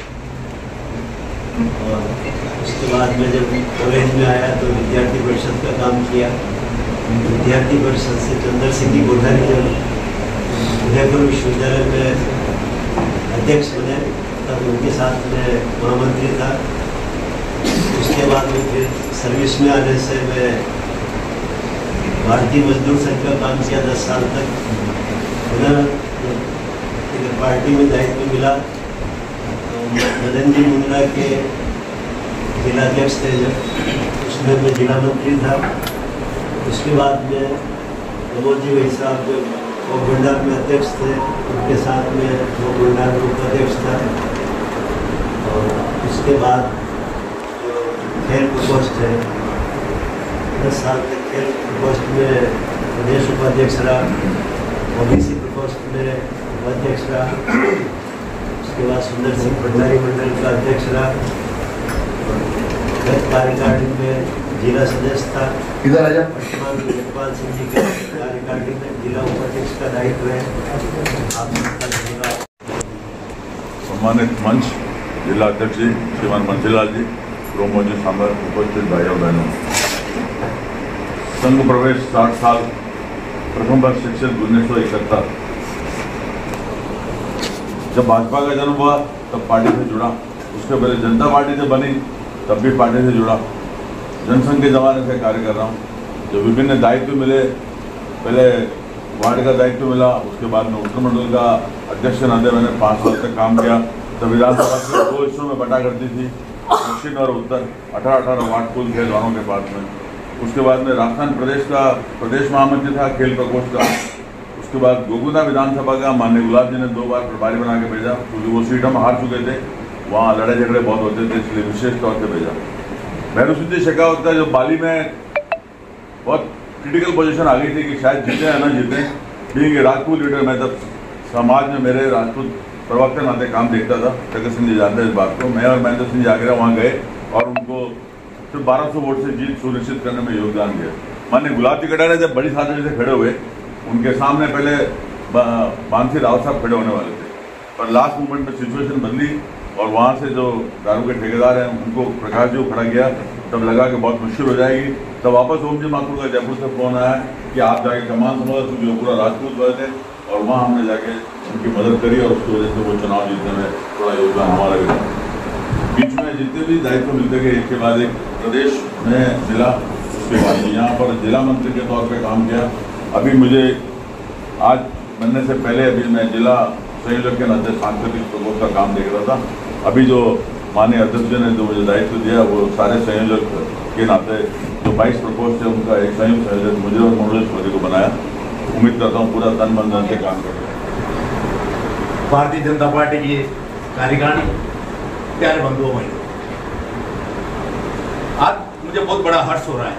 और उसके बाद में जब कॉलेज में आया तो विद्यार्थी परिषद का काम किया। विद्यार्थी परिषद से चंद्र सिंह जी गोधारी जब उदयपुर विश्वविद्यालय में अध्यक्ष बने तब उनके साथ में महामंत्री था। उसके बाद में फिर सर्विस में आने से मैं भारतीय मजदूर संघ का काम किया 10 साल तक। पुनः पार्टी में दायित्व मिला तो मदन जी मुंडा के जिलाध्यक्ष थे, जब उसमें मैं जिला मंत्री था। उसके बाद में प्रमोद जी भाई साहब जो भंडार में अध्यक्ष थे, उनके साथ में वो भंडार में उपाध्यक्ष था। और उसके बाद जो खेल प्रकोष्ठ है, 10 साल तक खेल प्रकोष्ठ में प्रदेश उपाध्यक्ष रहा, ओबीसी प्रकोष्ठ में उपाध्यक्ष रहा। उसके बाद सुंदर सिंह भंडारी मंडल का अध्यक्ष रहा। गत कार्यकारिणी में जिला सदस्य था। इधर आजा। वर्तमान में जगपाल सिंह जी के कार्यकारिणी में जिला उपाध्यक्ष का दायित्व है। आप सबका धन्यवाद। सम्मानित मंच, जिला अध्यक्ष जी श्रीमान बंसीलाल जी, प्रमोद जी सांबर, उपस्थित भाई और बहनों, संघ प्रवेश 60 साल, प्रथम वर्ष शिक्षक 1971। जब भाजपा का जन्म हुआ तब पार्टी से जुड़ा, उसके पहले जनता पार्टी से बनी तब भी पार्टी से जुड़ा, जनसंघ के ज़माने से कार्य कर रहा हूँ। जो विभिन्न दायित्व मिले, पहले वार्ड का दायित्व मिला, उसके बाद में उत्तर मंडल का अध्यक्ष नाते मैंने 5 साल तक काम किया। तब विधानसभा के 2 हिस्सों में बटा करती थी, दक्षिण और उत्तर, 18-18 वार्ड कुल थे दोनों के पास में। उसके बाद में राजस्थान प्रदेश का प्रदेश महामंत्री था खेल प्रकोष्ठ का। उसके बाद गोकुंदा विधानसभा का माननीय गुलाब जी ने 2 बार प्रभारी बना के भेजा, क्योंकि वो सीट हम हार चुके थे, वहाँ लड़ाई झगड़े बहुत होते थे, इसलिए विशेष तौर पर भेजा। भैरव सिद्धि शेखावत का जो बाली में बहुत क्रिटिकल पोजीशन आ गई थी कि शायद जीते या ना जीते, बीइंग राजपूत लीडर, मैं तब समाज में मेरे राजपूत प्रवक्ता नाते काम देखता था। शंकर सिंह जी जानते हैं इस बात को। मैं और महेंद्र सिंह जी आगरा वहाँ गए और उनको सिर्फ 1200 वोट से जीत सुनिश्चित करने में योगदान दिया। माननीय गुलाब जी कटारिया जब बड़ी साधन से खड़े हुए, उनके सामने पहले बांसी राव साहब खड़े होने वाले थे, पर लास्ट मोमेंट में सिचुएशन बदली और वहाँ से जो दारू के ठेकेदार हैं उनको प्रकाश जी को खड़ा किया। तब लगा कि बहुत मुश्किल हो जाएगी। तब वापस ओम जी माथुर का जयपुर से फोन आया कि आप जाके कमान संभालो, क्योंकि वो पूरा राजपूत वाले थे, और वहाँ हमने जाके उनकी मदद करी और उसकी वजह से वो चुनाव जीतने में थोड़ा योगदान हमारा भी था। बीच में जितने भी दायित्व मिलते गए, एक के बाद एक प्रदेश में मिला, उसके बाद यहाँ पर जिला मंत्री के तौर पर काम किया। अभी मुझे आज बनने से पहले अभी मैं जिला संयोजक के नाते सांस्कृतिक प्रकोष्ठ का काम देख रहा था। अभी जो माननीय अध्यक्ष जी ने जो मुझे दायित्व दिया, वो सारे संयोजक के नाते जो 22 प्रकोष्ठ है उनका एक संयुक्त संयोजक मुझे और मनोज मोदी को बनाया। उम्मीद करता हूँ पूरा तन मन धन से काम करेगा। भारतीय जनता पार्टी की कार्यकारिणी, प्यारे बंधुओं भाई, आज मुझे बहुत बड़ा हर्ष हो रहा है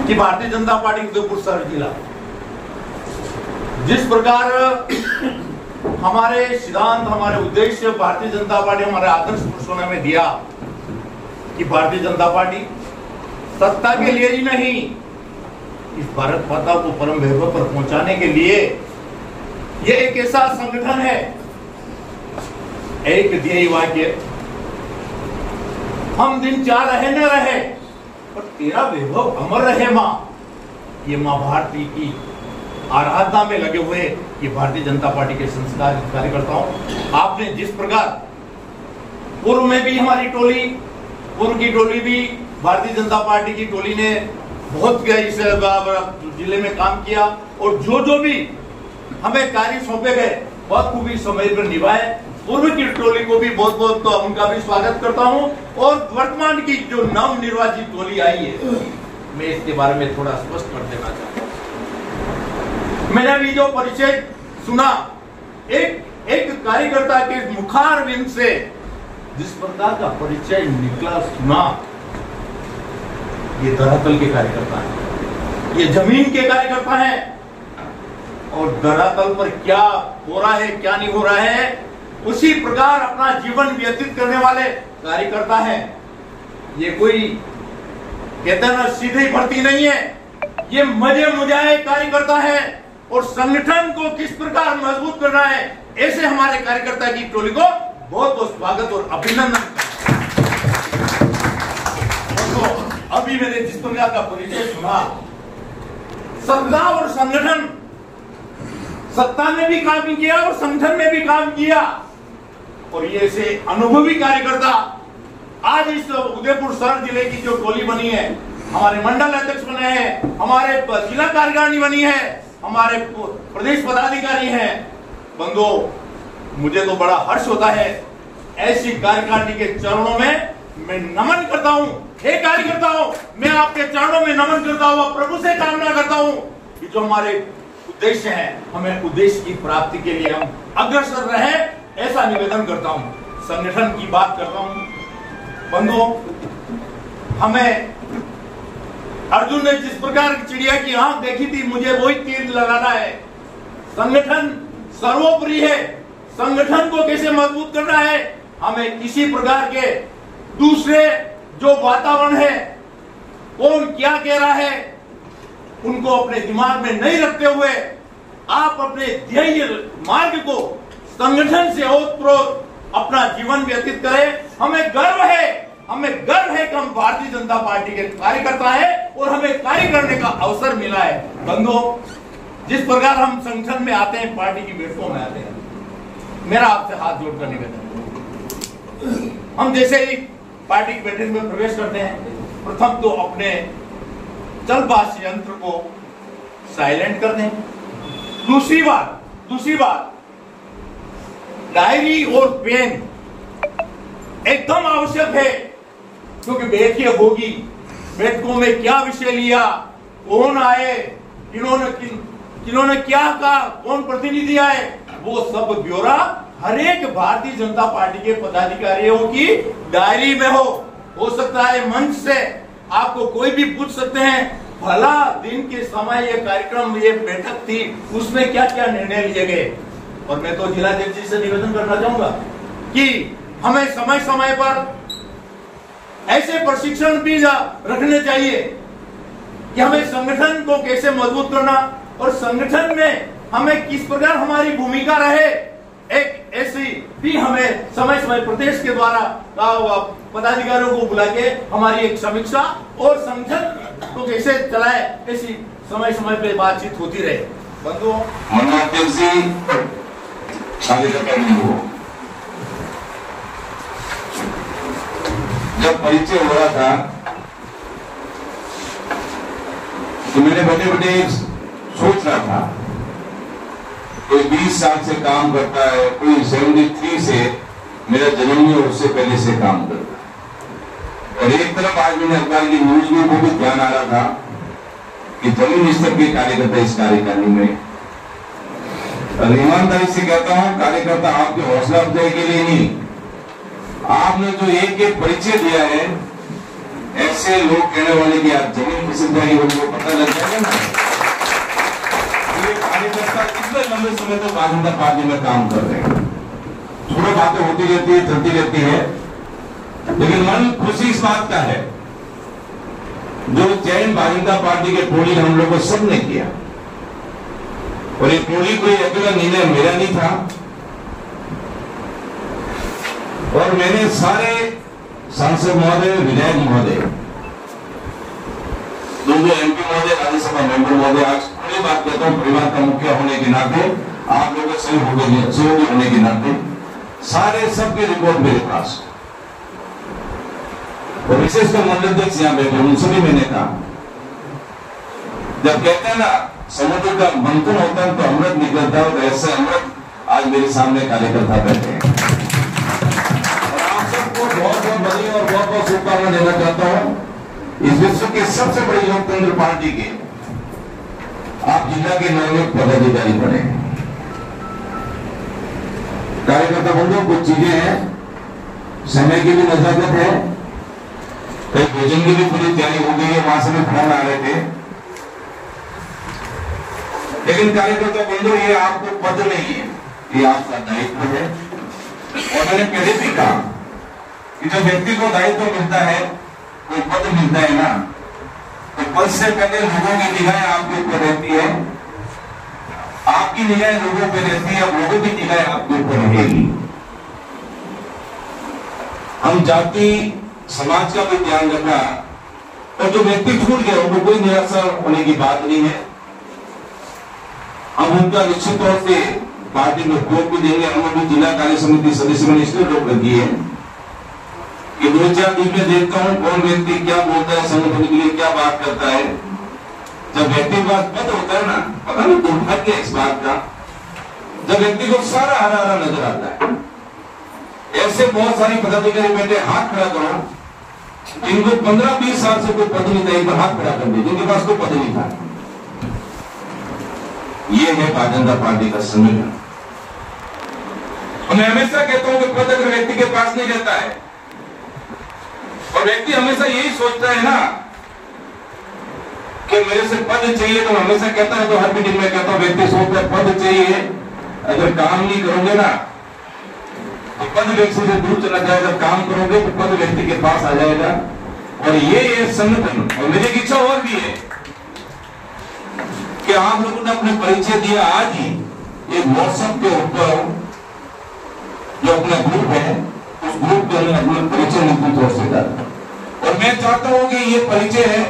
कि भारतीय जनता पार्टी उदयपुर शहर जिला जिस प्रकार हमारे सिद्धांत, हमारे उद्देश्य भारतीय जनता पार्टी हमारे आदर्श पुरुषों ने हमें दिया कि भारतीय जनता पार्टी सत्ता के लिए ही नहीं, इस भारत माता को परम वैभव पर पहुंचाने के लिए ये एक ऐसा संगठन है। एक ध्येय वाक्य, हम दिन 4 रहे न रहे पर तेरा वैभव अमर रहे मां। ये मां भारती की आराधना में लगे हुए ये भारतीय जनता पार्टी के संस्कार कार्यकर्ताओं, आपने जिस प्रकार पूर्व में भी हमारी टोली, पूर्व की टोली भी भारतीय जनता पार्टी की टोली ने बहुत इस जिले में काम किया, और जो भी हमें कार्य सौंपे गए बहुत खूबी समय पर निभाए। पूर्व की टोली को भी बहुत बहुत तो उनका भी स्वागत करता हूं, और वर्तमान की जो नव निर्वाचित टोली आई है, मैं इसके बारे में थोड़ा स्पष्ट कर देना चाहता हूं। मैंने अभी जो परिचय सुना, एक कार्यकर्ता के मुखारविंद से जिस प्रकार का परिचय निकला सुना, ये धरातल के कार्यकर्ता हैं, ये जमीन के कार्यकर्ता हैं, और धरातल पर क्या हो रहा है क्या नहीं हो रहा है उसी प्रकार अपना जीवन व्यतीत करने वाले कार्यकर्ता हैं। ये कोई कहते हैं ना सीधी भर्ती नहीं है, ये मजे मुजाए कार्यकर्ता है, और संगठन को किस प्रकार मजबूत करना है, ऐसे हमारे कार्यकर्ता की टोली को बहुत बहुत स्वागत और अभिनंदन। तो अभी मैंने जिस प्रकार का परिचय सुना, सत्ता और संगठन, सत्ता में भी काम किया और संगठन में भी काम किया, और ये ऐसे अनुभवी कार्यकर्ता आज इस उदयपुर शहर जिले की जो टोली बनी है, हमारे मंडल अध्यक्ष बने हैं, हमारे जिला कार्यकारिणी बनी है, हमारे प्रदेश पदाधिकारी हैं। बंधुओं, मुझे तो बड़ा हर्ष होता है ऐसी कार्यकारिणी के चरणों में मैं नमन करता हूं। हे कार्यकर्ताओं, मैं आपके चरणों में नमन करता हुआ प्रभु से कामना करता हूं कि जो हमारे उद्देश्य है, हमें उद्देश्य की प्राप्ति के लिए हम अग्रसर रहे, ऐसा निवेदन करता हूं। संगठन की बात करता हूं। बंधुओं, हमें अर्जुन ने जिस प्रकार की चिड़िया की आंख देखी थी, मुझे वही तीर लगाना है। संगठन सर्वोपरि है। संगठन को कैसे मजबूत करना है, हमें किसी प्रकार के दूसरे जो वातावरण है, कौन क्या कह रहा है, उनको अपने दिमाग में नहीं रखते हुए आप अपने ध्येय मार्ग को संगठन से ओतप्रोत अपना जीवन व्यतीत करें। हमें गर्व है कि हम भारतीय जनता पार्टी के कार्यकर्ता हैं और हमें कार्य करने का अवसर मिला है। बंधुओं, जिस प्रकार हम संगठन में आते हैं, पार्टी की बैठकों में आते हैं, मेरा आपसे हाथ जोड़कर निवेदन है, हम जैसे ही पार्टी की बैठक में प्रवेश करते हैं, प्रथम तो अपने चलबाज यंत्र को साइलेंट कर दें। दूसरी बात डायरी और पेन एकदम आवश्यक है, क्योंकि बैठकें होगी, बैठकों में क्या विषय लिया, कौन आए, किन्होंने क्या कहा, कौन प्रतिनिधि आए, वो सब ब्यौरा हर एक भारतीय जनता पार्टी के पदाधिकारियों की डायरी में हो सकता है मंच से आपको कोई भी पूछ सकते हैं, भला दिन के समय ये कार्यक्रम, ये बैठक थी, उसमें क्या क्या निर्णय लिए गए। और मैं तो जिलाध्यक्ष जी से निवेदन करना चाहूंगा कि हमें समय समय पर ऐसे प्रशिक्षण भी रखने चाहिए कि हमें संगठन को कैसे मजबूत करना और संगठन में हमें किस प्रकार हमारी भूमिका रहे, एक ऐसी भी हमें समय समय प्रदेश के द्वारा पदाधिकारियों को बुला के हमारी एक समीक्षा और संगठन को कैसे चलाए, ऐसी समय समय पे बातचीत होती रहे। बंधुओं, जब परिचय हो रहा था तो मैंने बड़े सोच रहा था, कोई 20 साल से काम करता है, कोई 73 से मेरा जन्म नहीं, उससे पहले से काम करता है। और एक तरफ आज मैंने अखबार की न्यूज में वो भी ध्यान आ रहा था कि जमीन स्तर के कार्यकर्ता इस कार्यकारिणी में, ईमानदारी से कहता हूं, कार्यकर्ता आपके हौसला अफजाई के लिए नहीं, आपने जो एक एक परिचय दिया है, ऐसे लोग कहने वाले कि आप जमीन किस्म का, उनको पता लग जाएगा ना। ये कार्यकर्ता कितने लंबे समय तक भारतीय जनता पार्टी में काम कर रहे हैं। थोड़ी बातें होती रहती है, चलती रहती है, लेकिन मन खुशी इस बात का है, जो चयन भारतीय जनता पार्टी के टोली हम लोगों सबने किया, और ये टोली कोई अकेला निर्णय मेरा नहीं था, और मैंने सारे सांसद महोदय, विधायक महोदय, दोनों एमपी महोदय, राज्यसभा मेंबर महोदय, आज खुली बात कहता हूँ, परिवार का मुखिया होने के नाते, आप लोगों से सहयोगी होने के नाते, सारे सबके रिपोर्ट मेरे पास, और विशेषकर मंडलाध्यक्ष यहाँ बैठे, उन सभी मैंने कहा, जब कहते हैं ना समुद्र का मंथन होता है तो अमृत निकलता है, और ऐसे अमृत आज मेरे सामने कार्यकर्ता बैठे हैं। बहुत बहुत बधाई और बहुत बहुत शुभकामना देना चाहता हूं इस विश्व के सबसे बड़ी लोकतंत्र पार्टी के आप जिला के नवनियुक्त पदाधिकारी बने। कार्यकर्ता बंधुओं, कुछ चीजें हैं, समय की भी नजाकत है, कई भोजन की भी पूरी तैयारी हो गई है, वहां से भी फोन आ रहे थे, लेकिन कार्यकर्ता बंधुओं, ये आपको पद नहीं है, ये आपका दायित्व है। और मैंने पहले भी कहा कि जब व्यक्ति को दायित्व मिलता है, कोई पद मिलता है ना, तो पद से पहले लोगों की निगाहें आपके ऊपर रहती है, आपकी निगाहें लोगों पे रहती है, और लोगों की निगाहें आपके ऊपर रहेगी। हम जाति समाज का भी ध्यान रखना, और जो व्यक्ति छूट गया उनको कोई निराशा होने की बात नहीं है, हम उनका निश्चित तौर से पार्टी में वोट भी देंगे। हम अभी जिला कार्य समिति सदस्य मैंने इसलिए रोक रखी है कि 2-4 दिन में देखता हूँ कौन व्यक्ति क्या बोलता है, संगठन के लिए क्या बात करता है। जब व्यक्ति के पास पद होता है ना, पता नहीं दुर्भाग्य इस बात का, जब व्यक्ति को सारा हरा हरा नजर आता है, ऐसे बहुत सारी पदाधिकारी बैठे, हाथ खड़ा करो, जिनको 15-20 साल से कोई पद नहीं था, एक बार हाथ खड़ा कर दिया, जिनके पास कोई पद नहीं था। ये है भारतीय जनता पार्टी का संगठन। मैं हमेशा कहता हूं कि पद अगर व्यक्ति के पास नहीं रहता है और व्यक्ति हमेशा यही सोचता है ना कि मेरे से पद चाहिए, तो हमेशा कहता है, तो हर मीटिंग में कहता हूं, व्यक्ति सोचता है पद चाहिए, अगर काम नहीं करोगे ना तो पद व्यक्ति से दूर चला जाएगा, काम करोगे तो पद व्यक्ति के पास आ जाएगा। और ये संगठन, और मेरी इच्छा और भी है कि आप लोगों ने अपने परिचय दिया आज ही एक व्हाट्सएप के ऊपर, जो अपना ग्रुप है उस ग्रुप के अंदर अपना परिचय निश्चित तौर से डाला। और मैं चाहता हूं कि ये परिचय है,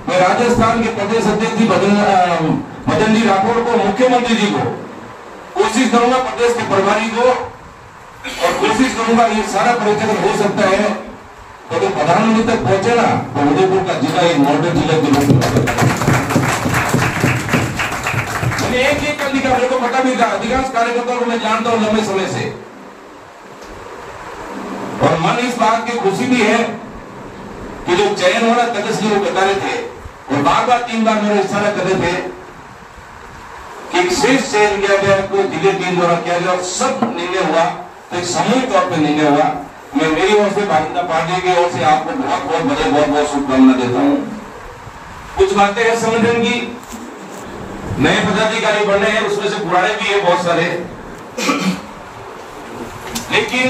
मैं राजस्थान के प्रदेश अध्यक्ष जी मदन जी राठौड़ को, मुख्यमंत्री जी को कोशिश करूंगा, प्रदेश के प्रभारी को, और कोशिश करूंगा ये सारा परिचय हो सकता है तो अगर प्रधानमंत्री तक पहुंचे ना तो उदयपुर का जिला एक मॉडल जिला के रूप में एक का लिखा, मेरे को पता भी था, अधिकांश कार्यकर्ताओं को मैं जानता हूं लंबे समय से, और मन इस बात की खुशी भी है कि जो चयन वाला कदम वो बता रहे थे और बार बार 3 बार मेरा इशारा कर रहे थे कि एक श्रेष्ठ चयन किया गया, कोई जिले टीम द्वारा किया गया और सब निर्णय हुआ, तो एक समूह तौर पर निर्णय हुआ। मैं मेरी ओर से भारतीय जनता पार्टी की ओर से आपको बहुत बहुत बधाई, बहुत बहुत शुभकामना देता हूँ। कुछ बातें हैं संगठन की, नए पदाधिकारी बने हैं, उसमें से पुराने भी है बहुत सारे, लेकिन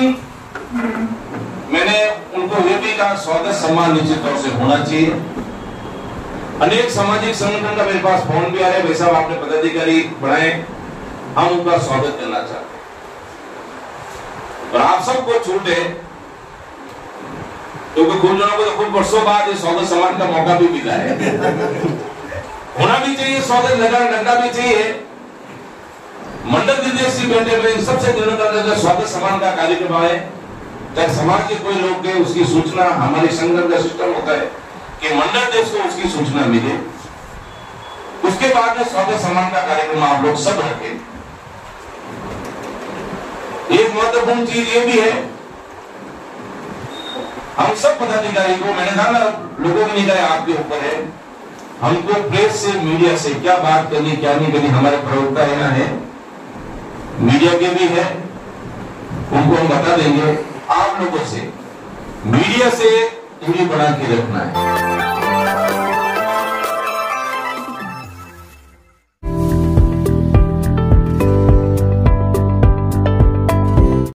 मैंने उनको ये भी कहा स्वागत सम्मान निश्चित तौर से होना चाहिए। अनेक सामाजिक संगठन का मेरे पास फोन भी आ रहे हैं, भाई साहब आपने पदाधिकारी बढ़ाए, हम उनका स्वागत करना चाहते हैं। और आप सबको छूट है, क्योंकि कुछ जनों को तो कुछ वर्षों बाद ये स्वागत सम्मान का मौका भी मिला है। होना भी चाहिए, स्वागत लगना भी चाहिए। मंडल निर्देश बैठे हुए सबसे दिनों स्वागत सम्मान का कार्यक्रम है, चाहे समाज के कोई लोग गए उसकी सूचना, हमारे संगठन का सिस्टम होता है कि मंडल देश को उसकी सूचना मिले, उसके बाद में स्वागत सम्मान का कार्यक्रम आप लोग सब रखें। एक महत्वपूर्ण चीज ये भी है, हम सब पदाधिकारी को, मैंने कहा ना लोगों की निगाह आपके ऊपर है, हमको प्रेस से, मीडिया से क्या बात करनी क्या नहीं करनी, हमारे प्रवक्ता यहाँ है, मीडिया के भी है, उनको हम बता देंगे। आप लोगों से मीडिया से दूरी बना के रखना है।